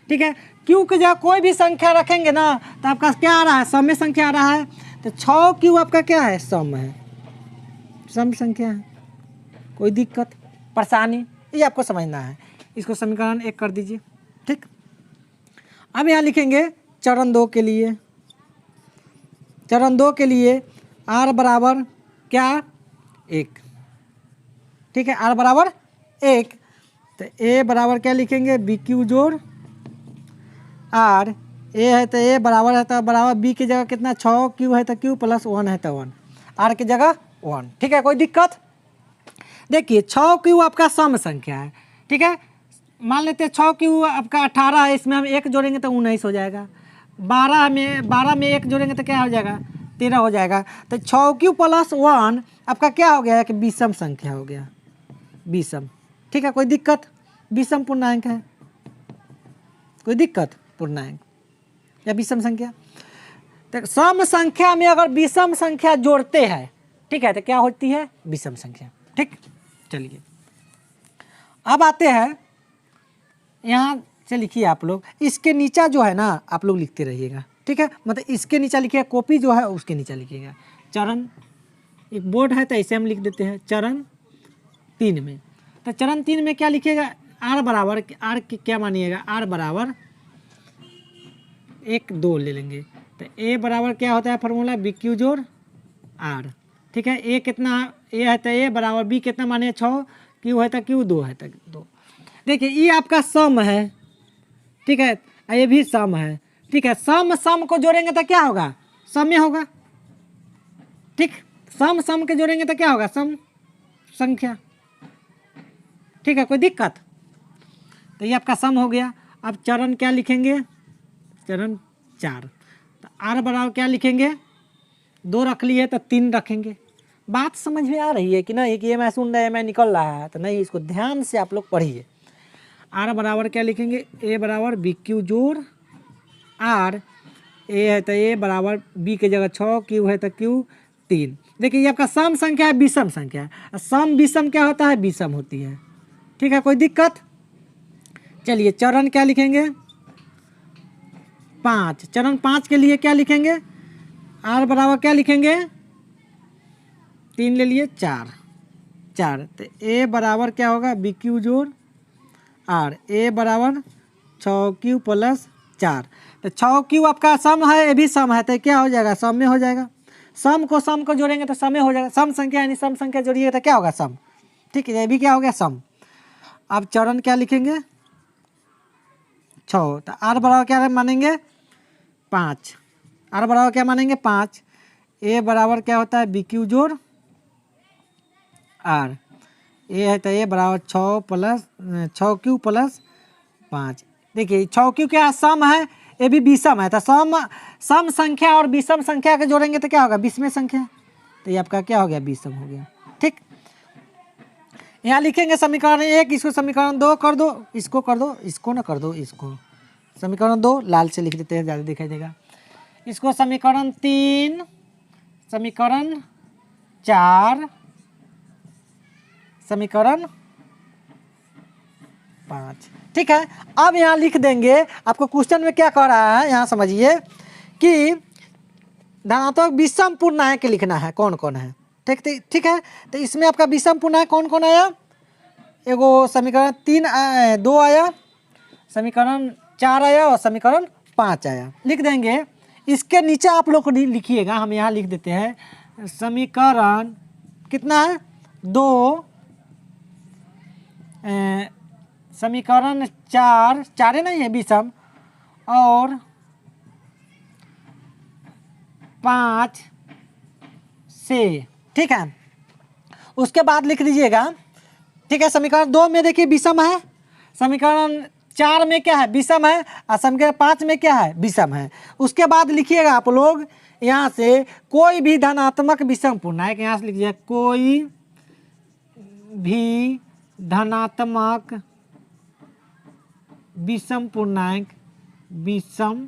ठीक है। क्यू की जगह कोई भी संख्या रखेंगे ना तो आपका क्या आ रहा है, सम में संख्या आ रहा है। तो 6 क्यू आपका क्या है, सम है, सम संख्या है। कोई दिक्कत परेशानी, ये आपको समझना है। इसको समीकरण 1 कर दीजिए। ठीक, अब यहाँ लिखेंगे चरण 2 के लिए। चरण 2 के लिए r बराबर क्या, 1। ठीक है, r बराबर 1। तो a बराबर क्या लिखेंगे, बी क्यू जोड़ r, a है तो a बराबर है तो बराबर b की जगह कितना 6, q है तो q प्लस 1 है तो 1, r की जगह 1। ठीक है, कोई दिक्कत। देखिए 6q आपका सम संख्या है। ठीक है, मान लेते हैं 6q आपका 18 है, इसमें हम 1 जोड़ेंगे तो 19 हो जाएगा। 12 में 1 जोड़ेंगे तो क्या हो जाएगा, 13 हो जाएगा। तो 6q प्लस 1 आपका क्या हो गया कि विषम संख्या हो गया, विषम। ठीक है, कोई दिक्कत, विषम पूर्णांक है, कोई दिक्कत, पूर्णांक या विषम संख्या। तो सम संख्या में अगर विषम संख्या जोड़ते हैं, ठीक है, तो क्या होती है, विषम संख्या। ठीक, चलिए अब आते हैं यहाँ से लिखिए आप लोग, इसके नीचा जो है ना आप लोग लिखते रहिएगा। ठीक है, मतलब इसके नीचा लिखिएगा, कॉपी जो है उसके नीचा लिखिएगा। चरण, एक बोर्ड है तो ऐसे हम लिख देते हैं चरण 3 में। तो चरण 3 में क्या लिखिएगा, r बराबर, r क्या मानिएगा, r बराबर 1 2 ले लेंगे। तो a बराबर क्या होता है फार्मूला, बी क्यू जोड़ r। ठीक है, a कितना, a है तो a बराबर b कितना माने 6, q है तो q 2 है तो 2। देखिए ये आपका सम है। ठीक है, ये भी सम है। ठीक है, सम सम को जोड़ेंगे तो क्या होगा, सम में होगा। ठीक, सम सम के जोड़ेंगे तो क्या होगा, सम संख्या। ठीक है, कोई दिक्कत। तो ये आपका सम हो गया। अब चरण क्या लिखेंगे, चरण 4। तो r बराबर क्या लिखेंगे, 2 रख लिए तो 3 रखेंगे। बात समझ में आ रही है कि नहीं, कि ये मैं सुन रहा है मैं निकल रहा है तो नहीं, इसको ध्यान से आप लोग पढ़िए। r बराबर क्या लिखेंगे, a बराबर बी क्यू जोड़ r, a है तो a बराबर b की जगह 6, q है तो q 3। देखिए ये आपका सम संख्या है, विषम संख्या है। सम विषम क्या होता है, विषम होती है। ठीक है, कोई दिक्कत। चलिए चरण क्या लिखेंगे, 5। चरण 5 के लिए क्या लिखेंगे, r बराबर क्या लिखेंगे, 3 ले लिए 4। तो a बराबर क्या होगा, बी क्यू जोड़ r, a बराबर 6q प्लस 4। तो 6q आपका सम है, ये भी सम है, तो क्या हो जाएगा, सम में हो जाएगा। सम को जोड़ेंगे तो सम में हो जाएगा। सम संख्या यानी सम संख्या जोड़िएगा तो क्या होगा, सम। ठीक है, ये भी क्या हो गया, सम। अब चरण क्या लिखेंगे, 6। तो r बराबर क्या मानेंगे, 5। r बराबर क्या मानेंगे, 5। a बराबर क्या होता है, बी क्यू जोड़ r, a है तो a बराबर 6q प्लस 5। देखिए 6q क्या सम है, ये भी विषम है। तो सम संख्या और विषम संख्या के जोड़ेंगे तो क्या होगा, विषम संख्या। तो ये आपका क्या हो गया, विषम हो गया। ठीक, यहाँ लिखेंगे समीकरण 1, इसको समीकरण 2 कर दो, इसको कर दो, इसको ना कर दो, इसको समीकरण 2 लाल से लिख देते हैं, ज़्यादा दिखाई देगा। इसको समीकरण 3, समीकरण 4, समीकरण 5। ठीक है, अब यहाँ लिख देंगे। आपको क्वेश्चन में क्या कह रहा है, यहाँ समझिए कि धनात्मक विषम पूर्णांक लिखना है, कौन कौन है। ठीक है, तो इसमें आपका विषम पूर्णांक कौन कौन आया, एगो समीकरण 2 आया, समीकरण 4 आया और समीकरण 5 आया। लिख देंगे। इसके नीचे आप लोग को लिखिएगा, हम यहाँ लिख देते हैं समीकरण कितना है, 2, समीकरण 4 है नहीं है विषम, और 5 से। ठीक है, उसके बाद लिख दीजिएगा। ठीक है, समीकरण 2 में देखिए विषम है, समीकरण 4 में क्या है, विषम है, और समीकरण 5 में क्या है, विषम है। उसके बाद लिखिएगा आप लोग यहाँ से कोई भी धनात्मक विषम पूर्णांक, यहाँ से लिखिए कोई भी धनात्मक विषम पूर्णांक, विषम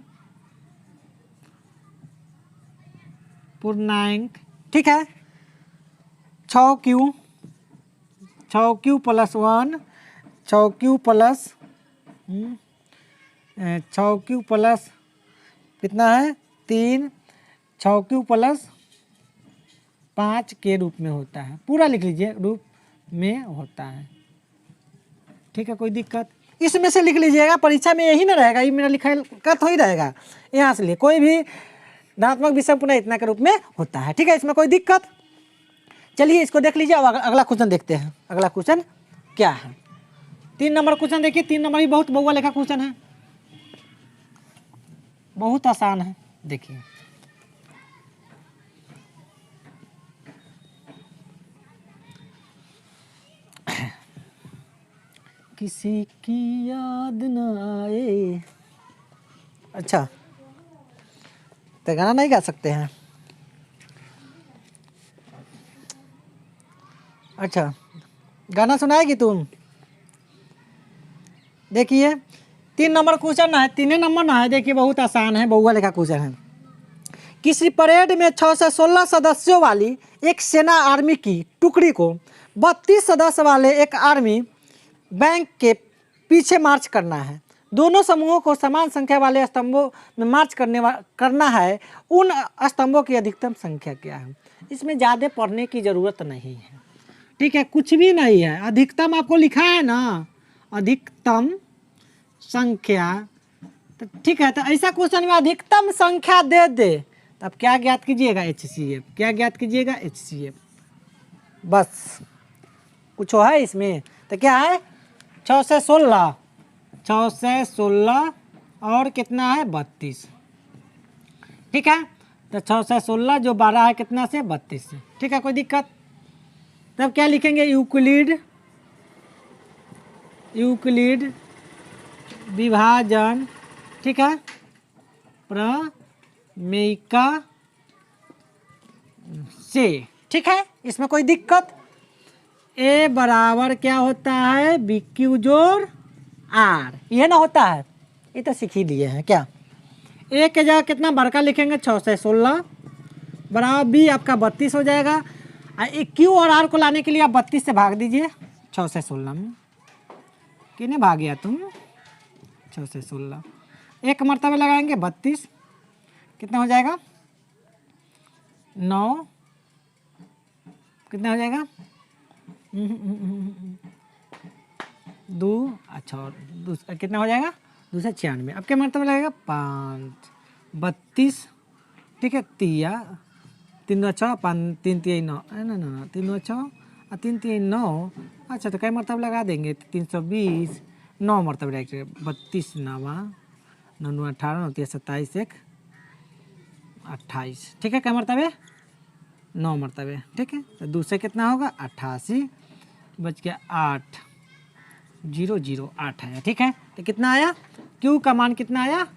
पूर्णांक। ठीक है, 6q plus 1, 6q plus 6 Q plus कितना है 3 6 क्यू प्लस 5 के रूप में होता है। पूरा लिख लीजिए, रूप में होता है। ठीक है, कोई दिक्कत? इसमें से लिख लीजिएगा, परीक्षा में यही ना रहेगा, ये मेरा लिखा का तो ही रहेगा। यहाँ से लिए कोई भी धनात्मक विषम पुनः इतना के रूप में होता है। ठीक है, इसमें कोई दिक्कत? चलिए इसको देख लीजिए। अब अगला क्वेश्चन देखते हैं। अगला क्वेश्चन क्या है? 3 नंबर क्वेश्चन देखिए। 3 नंबर भी बहुत बहुआ लेखा क्वेश्चन है, बहुत आसान है। देखिए किसी की याद न आए। अच्छा, तो गाना नहीं गा सकते हैं? अच्छा, गाना सुनाएगी तुम? देखिए 3 नंबर क्वेश्चन है, 3 नंबर ना है। देखिए बहुत आसान है, बहुआ लेखा क्वेश्चन है। किसी परेड में 6 से 16 सदस्यों वाली एक सेना आर्मी की टुकड़ी को 32 सदस्य वाले एक आर्मी बैंक के पीछे मार्च करना है। दोनों समूहों को समान संख्या वाले स्तंभों में मार्च करना है। उन स्तंभों की अधिकतम संख्या क्या है? इसमें ज़्यादा पढ़ने की ज़रूरत नहीं है। ठीक है, कुछ भी नहीं है। अधिकतम आपको लिखा है ना, अधिकतम संख्या। तो ठीक है, तो ऐसा क्वेश्चन में अधिकतम संख्या दे दे तब क्या ज्ञात कीजिएगा? HCF। क्या ज्ञात कीजिएगा? HCF। बस कुछ है इसमें? तो क्या है 6 से 16, 6 से 16 और कितना है 32। ठीक है, तो 6 से 16 जो 12 है कितना से 32 से। ठीक है, कोई दिक्कत? तब क्या लिखेंगे? यूक्लिड विभाजन। ठीक है, प्रमेयिका से। ठीक है, इसमें कोई दिक्कत? ए बराबर क्या होता है? BQ जोड़ R, ये ना होता है? ये तो सीख ही लिए हैं क्या? ए के जगह कितना बड़का लिखेंगे? 6 से 16 बराबर B आपका 32 हो जाएगा। Q और R को लाने के लिए आप 32 से भाग दीजिए 6 से 16 में। कितने भाग गया तुम? 6 से 16। एक मरतबे लगाएंगे 32, कितना हो जाएगा? 9। कितना हो जाएगा? 2। अच्छा, कितना हो जाएगा? 2 से 96। अब क्या मरतबा लगेगा? 5 32। ठीक है, 3 2 6 5 3 3 9 ना 3 2 6 और 3 3 9। अच्छा, तो क्या मरतबा लगा देंगे? 320। 9 मरतबा डायरेक्ट 32 9 9 18 9 27 1 28। ठीक है, क्या मरतबे? 9 मरतबे। ठीक है, तो 2 से कितना होगा? 88 बच गया 8 0 0 8 आया। ठीक है, तो कितना आया? क्यू का मान कितना आया?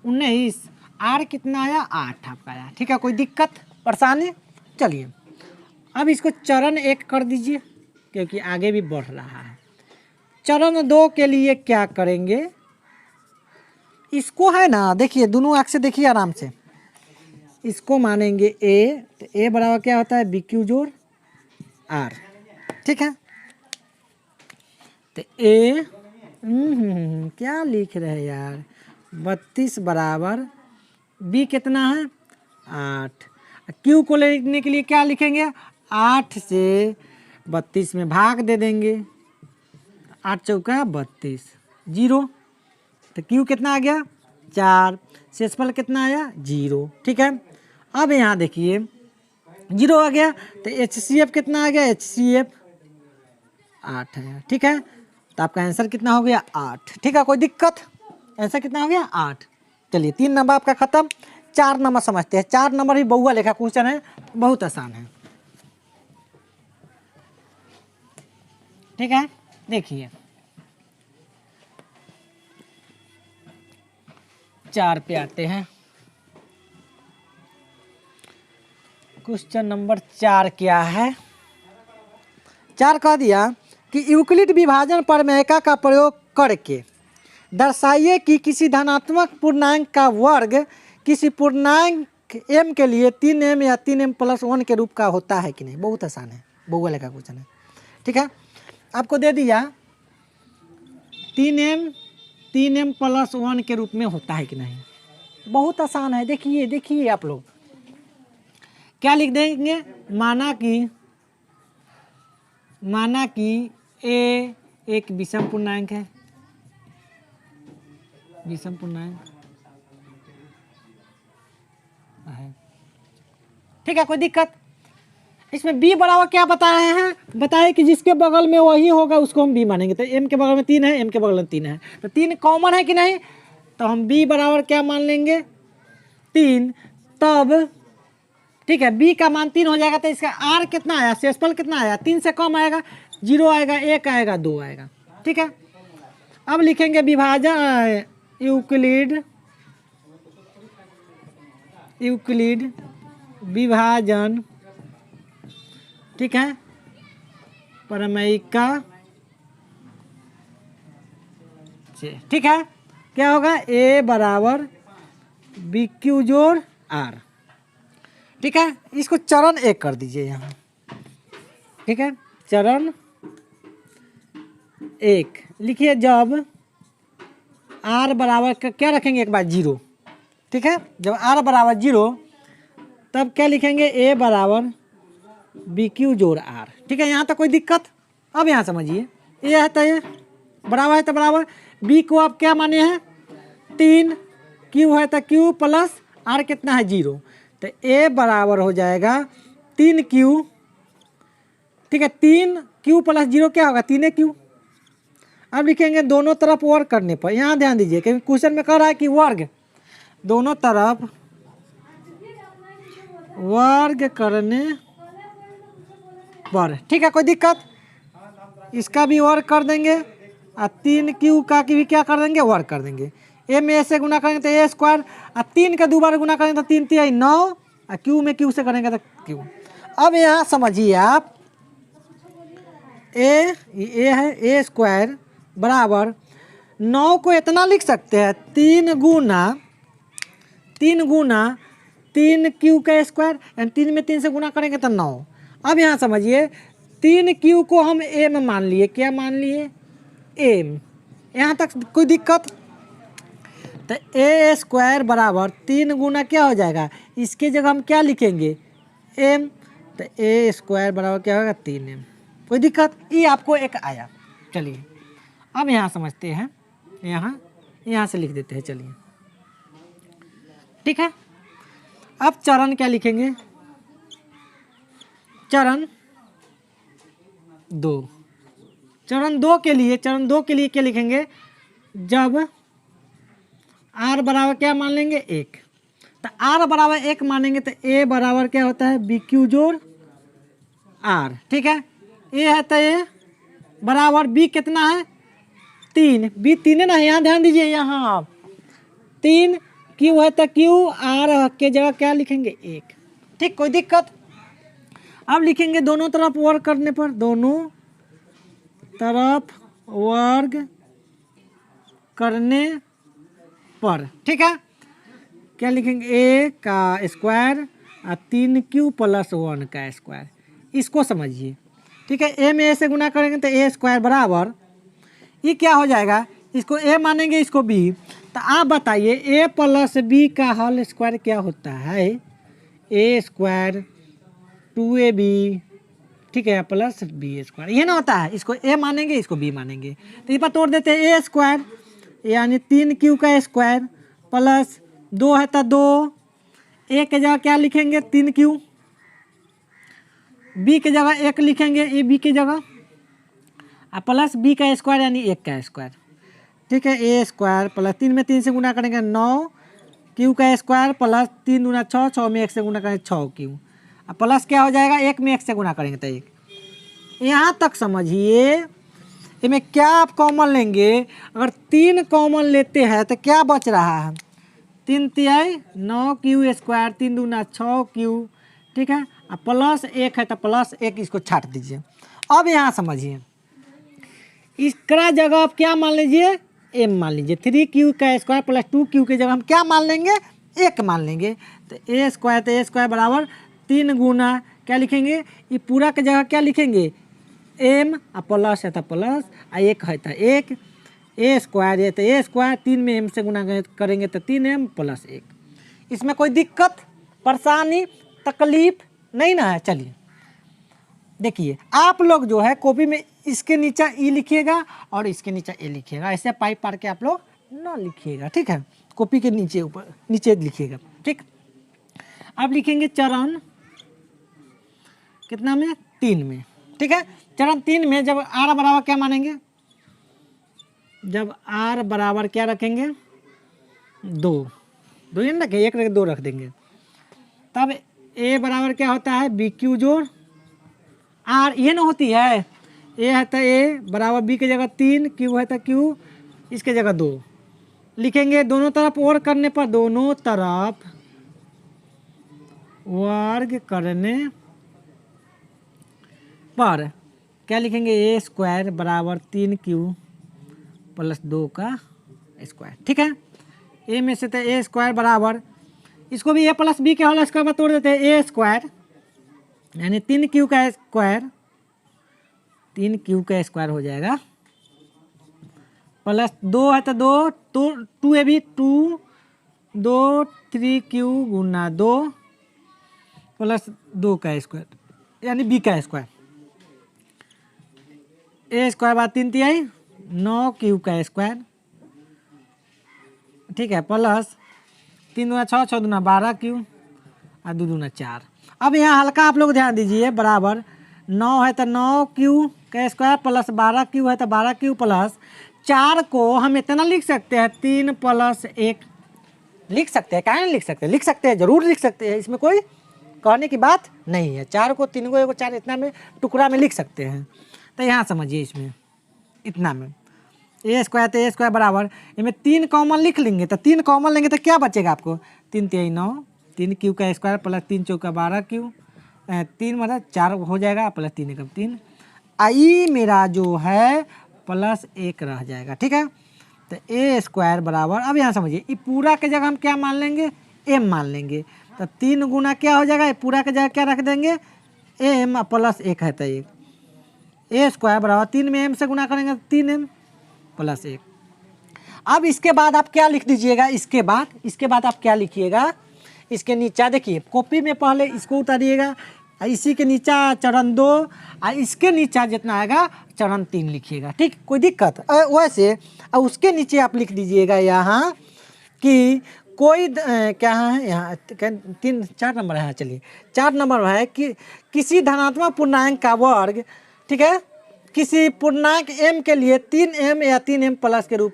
19। आर कितना आया? 8 आपका आया। ठीक है, कोई दिक्कत परेशानी? चलिए अब इसको चरण 1 कर दीजिए क्योंकि आगे भी बढ़ रहा है। चरण 2 के लिए क्या करेंगे? इसको है ना, देखिए दोनों आँख से देखिए आराम से। इसको मानेंगे ए, तो ए बराबर क्या होता है? BQ जोड़ R। ठीक है, तो ए क्या लिख रहे हैं यार? 32 बराबर B कितना है? 8। क्यू को लेने के लिए क्या लिखेंगे? 8 से 32 में भाग दे देंगे। 8 चौका 32 0। तो क्यू कितना आ गया? 4। शेषफल कितना आया? 0। ठीक है, अब यहाँ देखिए 0 आ गया, तो HCF कितना आ गया? HCF 8 है। ठीक है, तो आपका आंसर कितना हो गया? 8। ठीक है, कोई दिक्कत? आंसर कितना हो गया? 8। चलिए 3 नंबर आपका खत्म। 4 नंबर समझते हैं। 4 नंबर भी बहुआ लेखा क्वेश्चन है, बहुत आसान है। ठीक है, देखिए 4 पे आते हैं। क्वेश्चन नंबर 4 क्या है? 4 कह दिया कि यूक्लिड विभाजन प्रमेयिका का प्रयोग करके दर्शाइए कि किसी धनात्मक पूर्णांक का वर्ग किसी पूर्णांक m के लिए 3m या 3m+1 के रूप का होता है कि नहीं। बहुत आसान है, बहुआ लेखा क्वेश्चन है। ठीक है, आपको दे दिया 3m 3m+1 के रूप में होता है कि नहीं। बहुत आसान है, देखिए देखिए आप लोग क्या लिख देंगे, माना कि ए एक विषम पूर्णांक है, विषम पूर्णांक है, ठीक है, कोई दिक्कत। इसमें b बराबर क्या बताए हैं, बताए कि जिसके बगल में वही होगा उसको हम b मानेंगे। तो m के बगल में 3 है, m के बगल में 3 है, तो 3 कॉमन है कि नहीं, तो हम b बराबर क्या मान लेंगे 3। तब ठीक है, b का मान 3 हो जाएगा, तो इसका r कितना आया, शेषफल कितना आया, 3 से कम आएगा, 0 आएगा, 1 आएगा, 2 आएगा, ठीक है। अब लिखेंगे विभाजन यूक्लिड विभाजन, ठीक है, प्रमेयिका से, ठीक है। क्या होगा, a बराबर BQ जोड़ R, ठीक है। इसको चरण 1 कर दीजिए यहाँ, ठीक है, चरण 1 लिखिए। जब R बराबर क्या रखेंगे, एक बार 0, ठीक है। जब R बराबर 0 तब क्या लिखेंगे, a बराबर BQ जोड़ R, ठीक है। यहाँ तक कोई दिक्कत। अब यहाँ समझिए, a है तो a, बराबर है तो बराबर, b को आप क्या माने हैं 3, q है तो q प्लस r कितना है 0, तो a बराबर हो जाएगा 3q, ठीक है। 3q प्लस 0 क्या होगा 3q। अब लिखेंगे दोनों तरफ वर्ग करने पर, यहाँ ध्यान दीजिए क्योंकि क्वेश्चन में कह रहा है कि वर्ग, दोनों तरफ वर्ग करने पर, ठीक है, कोई दिक्कत। इसका भी वर्ग कर देंगे और 3q का भी क्या कर देंगे, वर्ग कर देंगे। a में a से गुना करेंगे तो a स्क्वायर, और 3 का 2 बार गुना करेंगे तो 3 3 9, और q में q से करेंगे तो q। अब यहाँ समझिए आप, a है a स्क्वायर बराबर 9 को इतना लिख सकते हैं 3 गुना 3q का स्क्वायर, यानी 3 में 3 से गुना करेंगे तो 9। अब यहाँ समझिए 3q को हम m मान लिए, क्या मान लिए m, यहाँ तक कोई दिक्कत। तो a स्क्वायर बराबर 3 गुना क्या हो जाएगा, इसके जगह हम क्या लिखेंगे m, तो a स्क्वायर बराबर क्या होगा 3m, कोई दिक्कत। ये आपको एक आया। चलिए अब यहाँ समझते हैं, यहाँ से लिख देते हैं, चलिए ठीक है। अब चरण क्या लिखेंगे, चरण 2, चरण 2 के लिए क्या लिखेंगे, जब r बराबर क्या मान लेंगे 1, तो r बराबर 1 मानेंगे तो a बराबर क्या होता है BQ जोड़ R, ठीक है। a है तो a बराबर b कितना है 3, b 3 है ना, यहाँ ध्यान दीजिए, यहाँ 3, q है तो q, r के जगह क्या लिखेंगे 1, ठीक, कोई दिक्कत। अब लिखेंगे दोनों तरफ वर्ग करने पर, दोनों तरफ वर्ग करने पर, ठीक है। क्या लिखेंगे a का स्क्वायर और 3q प्लस 1 का स्क्वायर, इसको समझिए, ठीक है। a में a से गुना करेंगे तो a स्क्वायर बराबर, ये क्या हो जाएगा, इसको a मानेंगे, इसको b, तो आप बताइए a प्लस b का होल स्क्वायर क्या होता है, a स्क्वायर 2ab, ठीक है, प्लस b स्क्वायर, ये ना होता है। इसको a मानेंगे, इसको b मानेंगे, तो ये पर तोड़ देते हैं, a स्क्वायर यानी 3q का स्क्वायर प्लस 2 है तो 2, a के जगह क्या लिखेंगे 3q, b के जगह 1 लिखेंगे, a b के जगह, और प्लस b का स्क्वायर यानी 1 का स्क्वायर, ठीक है। a स्क्वायर प्लस 3 में 3 से गुना करेंगे 9, q का स्क्वायर प्लस 3 दूना 6, 6 में 1 से गुना करेंगे 6q, और प्लस क्या हो जाएगा 1 में 1 से गुना करेंगे तो 1। यहाँ तक समझिए, इसमें क्या आप कॉमन लेंगे, अगर 3 कॉमन लेते हैं तो क्या बच रहा है 3 तिहाई 9q स्क्वायर, 3 दूना 6q, ठीक है, और प्लस 1 है तो प्लस 1, इसको छाट दीजिए। अब यहाँ समझिए, इसका जगह आप क्या मान लीजिए m मान लीजिए, 3q का स्क्वायर प्लस 2q की जगह हम क्या मान लेंगे 1 मान लेंगे, तो a स्क्वायर बराबर 3 गुना क्या लिखेंगे, ये पूरा की जगह क्या लिखेंगे m, और प्लस है तो प्लस, और 1 है तो 1, ए स्क्वायर, ये तो ए स्क्वायर 3 में m से गुना करेंगे तो 3m + 1। इसमें कोई दिक्कत, परेशानी, तकलीफ नहीं ना है। चलिए देखिए, आप लोग जो है कॉपी में इसके नीचे ई लिखिएगा और इसके नीचे ए लिखिएगा, ऐसे पाइप पार के आप लोग ना लिखिएगा, ठीक है। कॉपी के नीचे ऊपर नीचे लिखिएगा, ठीक। अब लिखेंगे चरण कितना में, 3 में, ठीक है। चरण 3 में जब r बराबर क्या मानेंगे, जब r बराबर क्या रखेंगे, 2 ही ना रखें, 1 रख 2 रख देंगे, तब a बराबर क्या होता है, BQ जोड़ r, ये ना होती है, a है तो a बराबर b की जगह 3, q है तो q इसके जगह 2 लिखेंगे। दोनों तरफ और करने पर, दोनों तरफ वर्ग करने पर क्या लिखेंगे, a स्क्वायर बराबर 3q + 2 का स्क्वायर, ठीक है। a में से तो a स्क्वायर बराबर, इसको भी a + b के होल स्क्वायर में तोड़ देते हैं, a स्क्वायर यानी 3q का स्क्वायर, 3q का स्क्वायर हो जाएगा + 2 है तो 2, तो 2a भी 2, 2 3q गुना 2 + 2 का स्क्वायर यानी b का स्क्वायर, a स्क्वायर बार 3 तिहाई 9q का स्क्वायर, ठीक है, प्लस 3 दूना 6, 6 दूना 12q और 2 दूना 4। अब यहाँ हल्का आप लोग ध्यान दीजिए, बराबर 9 है तो 9q का स्क्वायर + 12q है तो 12q + 4 को हम इतना लिख सकते हैं 3 + 1 लिख सकते हैं, क्या नहीं लिख सकते, लिख सकते हैं, जरूर लिख सकते हैं, इसमें कोई कहने की बात नहीं है। 4 को 3 को 1 को 4 इतना में टुकड़ा में लिख सकते हैं। तो यहाँ समझिए, इसमें इतना में a स्क्वायर तो a स्क्वायर बराबर, इसमें 3 कॉमन लिख लेंगे तो 3 कॉमन लेंगे तो क्या बचेगा आपको, 3 तिहाई 9, 3q का स्क्वायर + 3 चौका 12q, 3 मतलब 4 हो जाएगा + 3 एकम 3, आई मेरा जो है +1 रह जाएगा, ठीक है। तो a स्क्वायर बराबर, अब यहाँ समझिए, ये पूरा के जगह हम क्या मान लेंगे, m मान लेंगे, तो 3 गुना क्या हो जाएगा, ये पूरा के जगह क्या रख देंगे, m + 1 है तो 1, a स्क्वायर बराबर 3 में m से गुना करेंगे तो 3m + 1। अब इसके बाद आप क्या लिख दीजिएगा, इसके बाद आप क्या लिखिएगा, इसके नीचे देखिए, कॉपी में पहले इसको उतारिएगा, इसी के नीचे चरण 2 और इसके नीचे जितना आएगा चरण 3 लिखिएगा, ठीक, कोई दिक्कत। वैसे उसके नीचे आप लिख दीजिएगा यहाँ कि कोई क्या है, यहाँ 4 नंबर है, चलिए 4 नंबर है कि किसी धनात्मक पूर्णांक का वर्ग, ठीक है, किसी पूर्णांक m के लिए 3m या 3m + के रूप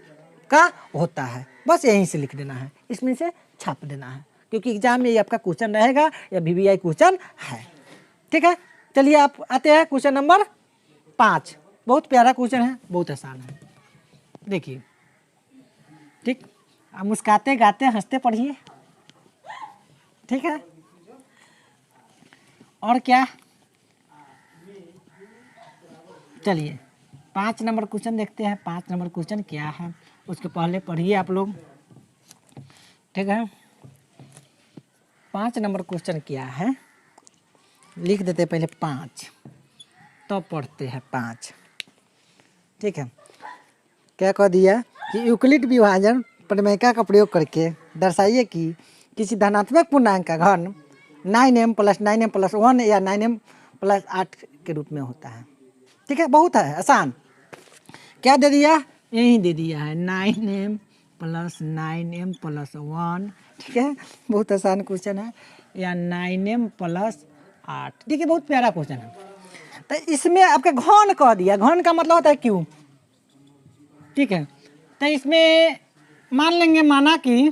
का होता है। बस यहीं से लिख देना है, इसमें से छाप देना है, क्योंकि एग्जाम में ये आपका क्वेश्चन रहेगा या VVI क्वेश्चन है, ठीक है। चलिए आप आते हैं क्वेश्चन नंबर 5, बहुत प्यारा क्वेश्चन है, बहुत आसान है, देखिए, ठीक। आप मुस्काते गाते हंसते पढ़िए, ठीक है। और क्या, चलिए 5 नंबर क्वेश्चन देखते हैं। 5 नंबर क्वेश्चन क्या है उसके पहले पढ़िए आप लोग, ठीक है। 5 नंबर क्वेश्चन क्या है लिख देते हैं पहले 5, तो पढ़ते हैं 5, ठीक है। क्या कह दिया कि यूक्लिड विभाजन प्रमेय का प्रयोग करके दर्शाइए कि किसी धनात्मक पूर्णांक का घन 9m + 9m + 1 या 9m + 8 के रूप में होता है, ठीक है। बहुत है आसान, क्या दे दिया, यही दे दिया है 9m + 9m + 1, ठीक है, बहुत आसान क्वेश्चन है, या 9m + 8, देखिए बहुत प्यारा क्वेश्चन है। तो इसमें आपका घन कह दिया, घन का मतलब होता है क्यों, ठीक है। तो इसमें मान लेंगे, माना कि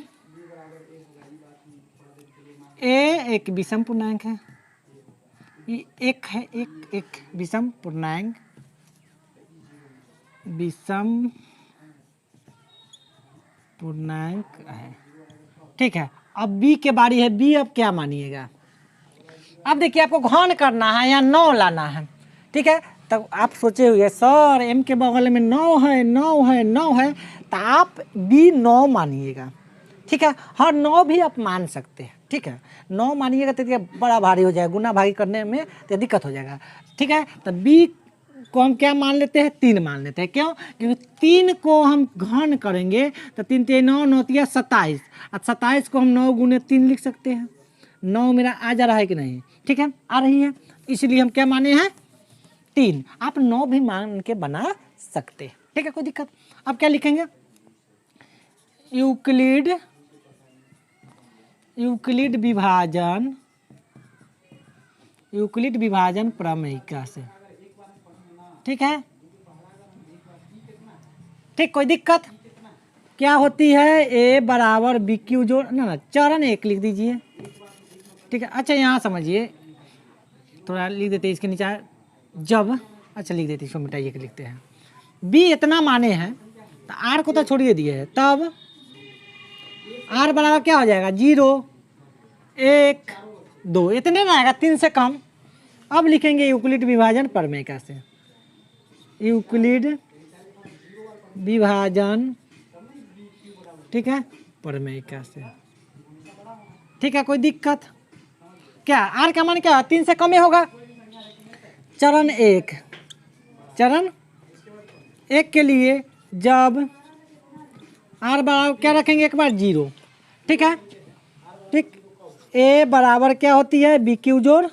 a एक विषम पूर्णांक है, ये एक है, एक विषम पूर्णांक, विषम पूर्णांक है, ठीक है। अब b के बारी है, b अब क्या मानिएगा, अब देखिए आपको घन करना है या 9 लाना है, ठीक है। तब आप सोचे हुए सर m के बगल में 9 है, 9 है, 9 है, तो आप b 9 मानिएगा, ठीक है। हर 9 भी आप मान सकते हैं, ठीक है। 9 मानिएगा तो बड़ा भारी हो जाएगा, गुना भागी करने में तो दिक्कत हो जाएगा, ठीक है। तो b को हम क्या मान लेते हैं, 3 मान लेते हैं। क्यों? क्योंकि 3 को हम घन करेंगे तो 3 3 9 9 3 27, और 27 को हम 9 गुने 3 लिख सकते हैं। 9 मेरा आ जा रहा है कि नहीं? ठीक है, आ रही है, इसलिए हम क्या माने हैं, 3। आप 9 भी मान के बना सकते हैं, ठीक है, कोई दिक्कत। अब क्या लिखेंगे, यूक्लिड विभाजन प्रमेयिका से, ठीक है, ठीक, कोई दिक्कत। क्या होती है, ए बराबर बी क्यू जोड़ ना चरण 1 लिख दीजिए, ठीक है। अच्छा यहाँ समझिए, थोड़ा लिख देते हैं इसके नीचे, जब, अच्छा लिख देते हैं, इसको मिटाइए के लिखते हैं, बी इतना माने हैं तो आर को तो छोड़िए दिए है, तब आर बराबर क्या हो जाएगा, 0 1 2, इतने ना आएगा, 3 से कम। अब लिखेंगे यूक्लिड विभाजन प्रमेयिका से, यूक्लिड विभाजन, ठीक है, प्रमेयिका से, ठीक है, कोई दिक्कत। क्या आर का मान क्या है, 3 से कम ही होगा। चरण 1 के लिए जब आर बराबर क्या रखेंगे, एक बार 0, ठीक है, ठीक। ए बराबर क्या होती है, बी क्यू जोड़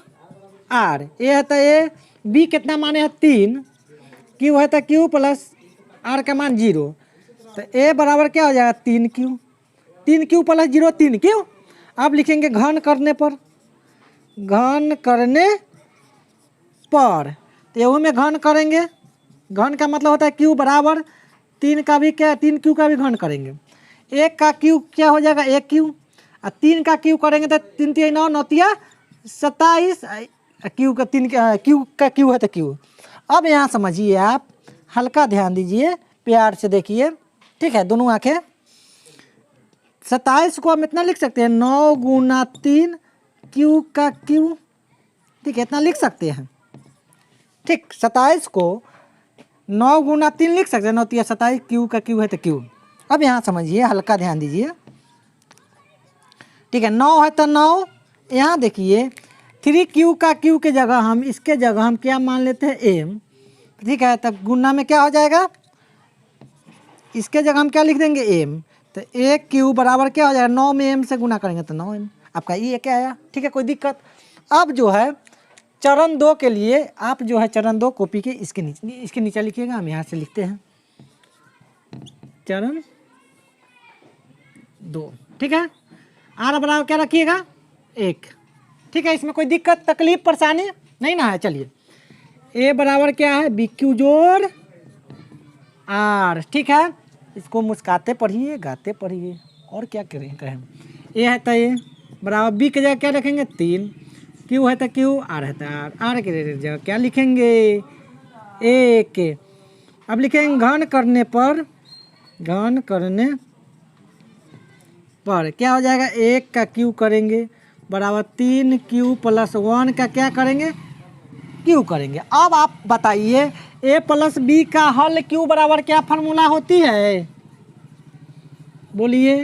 आर, ए है तो ए, बी कितना माने है 3, क्यू है तो क्यू प्लस आर का मान 0, तो ए बराबर क्या हो जाएगा, 3 क्यू प्लस 0 3 क्यू। अब लिखेंगे घन करने पर, तो एहू में घन करेंगे, घन का मतलब होता है क्यू बराबर 3 का भी क्या, 3 क्यू का भी घन करेंगे। 1 का क्यू क्या हो जाएगा, 1 क्यू, और 3 का क्यू करेंगे तो 3 3 9 9 27, क्यू का 3 क्यू का क्यू है तो क्यू। अब यहाँ समझिए आप, हल्का ध्यान दीजिए, प्यार से देखिए, ठीक है, दोनों आंखें। 27 को हम इतना लिख सकते हैं, 9 गुना 3 क्यू का क्यू, ठीक है, इतना लिख सकते हैं, ठीक। 27 को 9 गुना 3 लिख सकते हैं, 9 3 27, क्यू का क्यू है तो क्यू। अब यहाँ समझिए, हल्का ध्यान दीजिए, ठीक है, 9 है तो 9, यहाँ देखिए 3 क्यू का क्यू के जगह हम, इसके जगह हम क्या मान लेते हैं, एम, ठीक है, तब गुना में क्या हो जाएगा, इसके जगह हम क्या लिख देंगे, एम, तो 1 क्यू बराबर क्या हो जाएगा, 9 में एम से गुना करेंगे तो 9 एम, आपका ये क्या आया, ठीक है, कोई दिक्कत। अब जो है चरण 2 के लिए आप जो है चरण 2 कॉपी के इसके नीचे लिखिएगा, हम यहाँ से लिखते हैं चरण 2, ठीक है। आर बराबर क्या रखिएगा, 1, ठीक है, इसमें कोई दिक्कत तकलीफ परेशानी नहीं ना है। चलिए, ए बराबर क्या है, बी क्यू जोड़ आर, ठीक है, इसको मुस्काते पढ़िए, गाते पढ़िए, और क्या कहें। ए है तो ए बराबर बी के जगह क्या रखेंगे, 3, क्यू है तो क्यू, आर है तो आर के जगह क्या लिखेंगे, 1। अब लिखेंगे घन करने पर क्या हो जाएगा, 1 का क्यू करेंगे बराबर 3 क्यू प्लस 1 का क्या करेंगे, क्यू करेंगे। अब आप बताइए, ए प्लस बी का हल क्यू बराबर क्या फार्मूला होती है, बोलिए,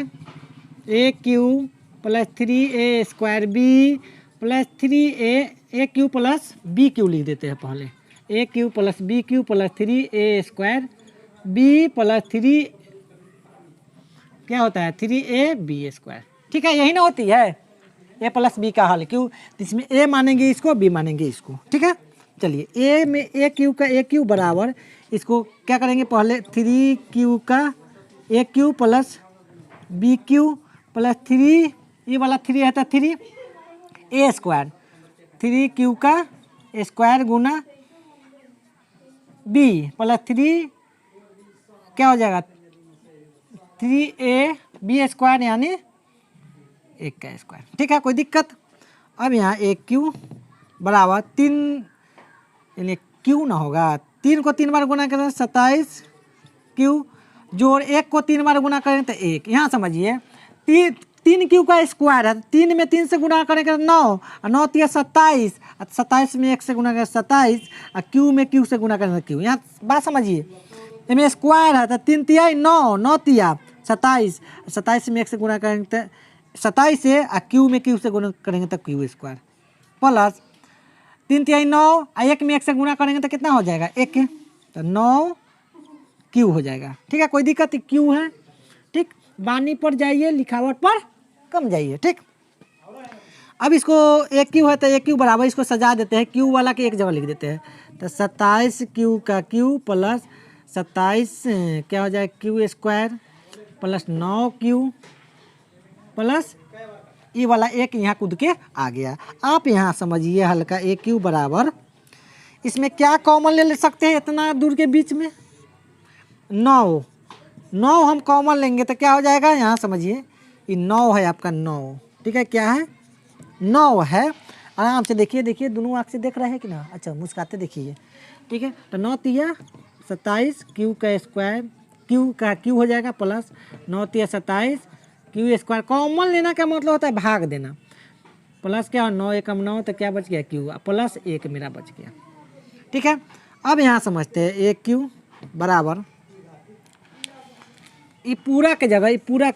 A cube plus 3 a square B plus 3 a cube plus B cube लिख देते हैं पहले, A cube plus B cube plus 3 a square B plus 3 क्या होता है, 3 a बी स्क्वायर, ठीक है, यही ना होती है ए प्लस बी का हल क्यू, इसमें ए मानेंगे इसको, बी मानेंगे इसको, ठीक है। चलिए, ए में ए क्यू का ए क्यू बराबर, इसको क्या करेंगे, पहले 3 क्यू का A cube plus B cube plus 3, ये वाला 3 है तो 3 a स्क्वायर, 3 क्यू का स्क्वायर गुना बी प्लस 3 क्या हो जाएगा, 3 a बी स्क्वायर यानी 1 का स्क्वायर, ठीक है, कोई दिक्कत। अब यहाँ 1 क्यू बराबर 3, यानी क्यू ना होगा, 3 को 3 बार गुना करें 27 क्यू जोड़ 1 को 3 बार गुना करें तो 1। यहाँ समझिए, 3 क्यू का स्क्वायर है, 3 में 3 से गुना करेंगे 9, और 9 3 27, 27 में 1 से गुना करें 27, और क्यू में क्यू से गुना करें क्यू। यहाँ बात समझिए, इसमें स्क्वायर है तो 3 3 9, 9 3 27, 27 में 1 से गुना करेंगे तो 27 से, और क्यू में क्यू से गुना करेंगे तो क्यू स्क्वायर प्लस 3 तिहाई 9 और 1 में 1 से गुना करेंगे तो कितना हो जाएगा 1, तो 9 क्यू हो जाएगा। ठीक है, कोई दिक्कत, क्यू है। ठीक, बानी पर जाइए, लिखावट पर कम जाइए। ठीक, अब इसको एक क्यू है तो एक क्यू बराबर इसको सजा देते हैं, क्यू वाला के एक जगह लिख देते हैं। तो 27 क्यू का क्यू प्लस 27 क्या हो जाएगा Q square plus 9 Q plus ये वाला एक यहाँ कूद के आ गया। आप यहाँ समझिए हल्का, ए क्यू बराबर इसमें क्या कॉमन ले सकते हैं इतना दूर के बीच में 9 हम कॉमन लेंगे तो क्या हो जाएगा, यहाँ समझिए ये 9 है आपका 9। ठीक है, क्या है 9 है। आराम से देखिए, देखिए दोनों आँख से देख रहे हैं कि ना, अच्छा मुस्काते देखिए। ठीक है, तो 9 तिया 27 क्यू का स्क्वायर, क्यू का क्यू हो जाएगा प्लस 9 तिया 27 क्यू स्क्वायर। कॉमन लेना का मतलब होता है भाग देना, प्लस क्या 9 एकम 9 तो क्या बच गया क्यू प्लस 1 मेरा बच गया। ठीक है, अब यहाँ समझते हैं ए क्यू बराबर ये पूरा के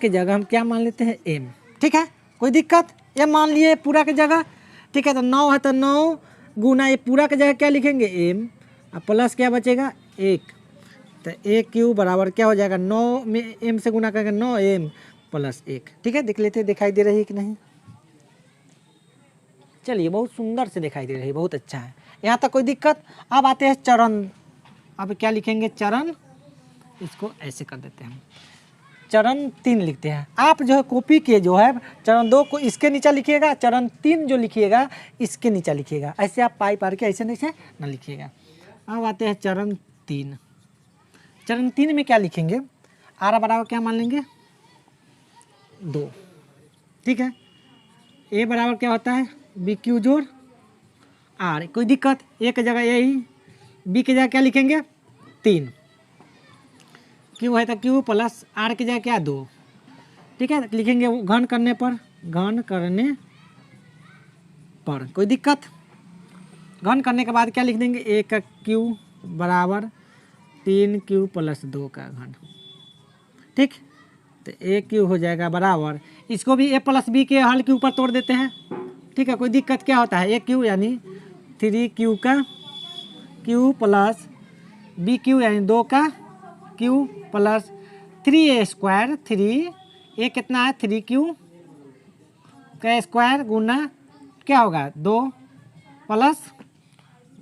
जगह हम क्या मान लेते हैं एम। ठीक है, कोई दिक्कत, एम मान लिए पूरा के जगह। ठीक है, तो 9 है तो 9 गुना ये पूरा के जगह क्या लिखेंगे एम और प्लस क्या बचेगा 1, तो ए क्यू बराबर क्या हो जाएगा 9 में एम से गुना करेंगे 9 एम प्लस 1। ठीक है, देख लेते हैं दिखाई दे रही है कि नहीं। चलिए, बहुत सुंदर से दिखाई दे रही है, बहुत अच्छा है, यहाँ तक कोई दिक्कत। अब आते हैं चरण, अब क्या लिखेंगे चरण, इसको ऐसे कर देते हैं, चरण 3 लिखते हैं। आप जो है कॉपी के जो है चरण 2 को इसके नीचे लिखिएगा, चरण 3 जो लिखिएगा इसके नीचे लिखिएगा, ऐसे आप पाई पार के ऐसे नीचे ना लिखिएगा। अब आते हैं चरण 3। चरण 3 में क्या लिखेंगे, आर बराबर क्या मान लेंगे 2। ठीक है, ए बराबर क्या होता है बी क्यू जोड़ आर, कोई दिक्कत, ए की जगह यही, बी की जगह क्या लिखेंगे 3, क्यू है तो क्यू प्लस आर की जगह क्या 2। ठीक है, लिखेंगे घन करने पर, कोई दिक्कत। घन करने के बाद क्या लिख देंगे ए का क्यू बराबर 3 क्यू प्लस 2 का घन। ठीक, तो ए क्यू हो जाएगा बराबर, इसको भी ए प्लस बी के हल के ऊपर तोड़ देते हैं। ठीक है, कोई दिक्कत, क्या होता है ए क्यू यानी 3 क्यू का क्यू प्लस बी क्यू यानी 2 का क्यू प्लस 3 ए स्क्वायर, 3 ए कितना है 3 क्यू का स्क्वायर गुना क्या होगा 2 प्लस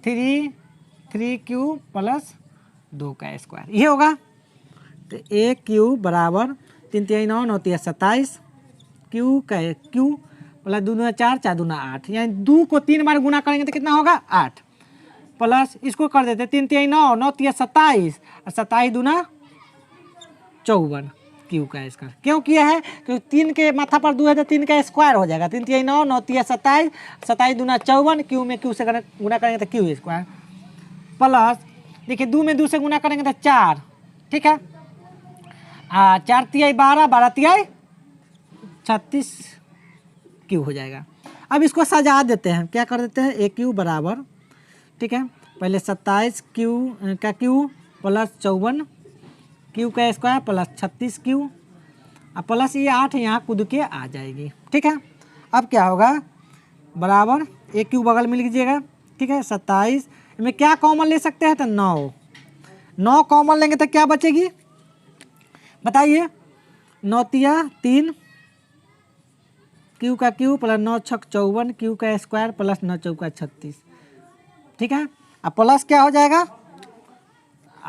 3 क्यू प्लस 2 का स्क्वायर, ये होगा। तो ए क्यू बराबर 3 तिहाई 9 9 तिहाई 27 क्यू का क्यू प्लस 2 दूना 4 4 दूना 8, यानी 2 को 3 बार गुना करेंगे तो कितना होगा 8, प्लस इसको कर देते 3 तिहाई 9 9 तिहाई 27 और 27 दूना 54 क्यू का स्क्वायर। क्यों किया है, क्योंकि 3 के माथा पर 2 है तो 3 का स्क्वायर हो जाएगा, 3 तिहाई 9 9 तिहाई 27 27 दूना 54, क्यू में क्यू से गुना करेंगे तो क्यू स्क्वायर प्लस देखिए 2 में 2 से गुना करेंगे तो 4। ठीक है, 4 तिहाई 12 12 तिहाई 36 क्यू हो जाएगा। अब इसको सजा देते हैं, क्या कर देते हैं ए क्यू बराबर, ठीक है, पहले 27 क्यू का क्यू प्लस 54 क्यू का स्क्वायर प्लस 36 क्यू और प्लस ये 8 यहाँ कूद के आ जाएगी। ठीक है, अब क्या होगा बराबर ए क्यू बगल में लिख लीजिएगा। ठीक है, 27 में क्या कॉमन ले सकते हैं तो 9 कॉमन लेंगे तो क्या बचेगी बताइए, 9 तिया 3 क्यू का क्यू प्लस 9 छक 54 क्यू का स्क्वायर प्लस 9 चौका 36। ठीक है, अब प्लस क्या हो जाएगा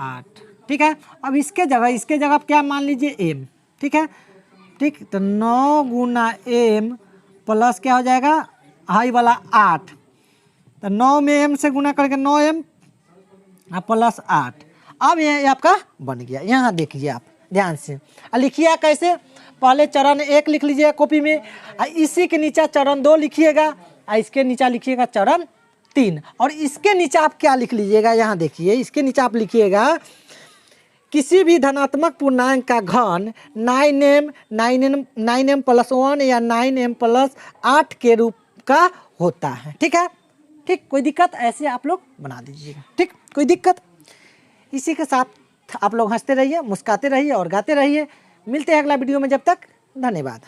8। ठीक है, अब इसके जगह क्या मान लीजिए एम। ठीक है, ठीक, तो 9 गुना एम प्लस क्या हो जाएगा हाई वाला 8, तो 9 में एम से गुना करके 9 एम प्लस 8। अब ये आपका बन गया। यहाँ देखिए आप ध्यान से लिखिए कैसे, पहले चरण 1 लिख लीजिएगा कॉपी में, इसी के नीचे चरण 2 लिखिएगा, इसके नीचे लिखिएगा चरण 3, और इसके नीचे आप क्या लिख लीजिएगा, यहाँ देखिए इसके नीचे आप लिखिएगा किसी भी धनात्मक पूर्णांक का घन 9m प्लस 1 या 9m प्लस 8 के रूप का होता है। ठीक है, ठीक, कोई दिक्कत, ऐसे आप लोग बना दीजिएगा। ठीक, कोई दिक्कत। इसी के साथ आप लोग हंसते रहिए, मुस्कुराते रहिए और गाते रहिए। मिलते हैं अगला वीडियो में, जब तक धन्यवाद।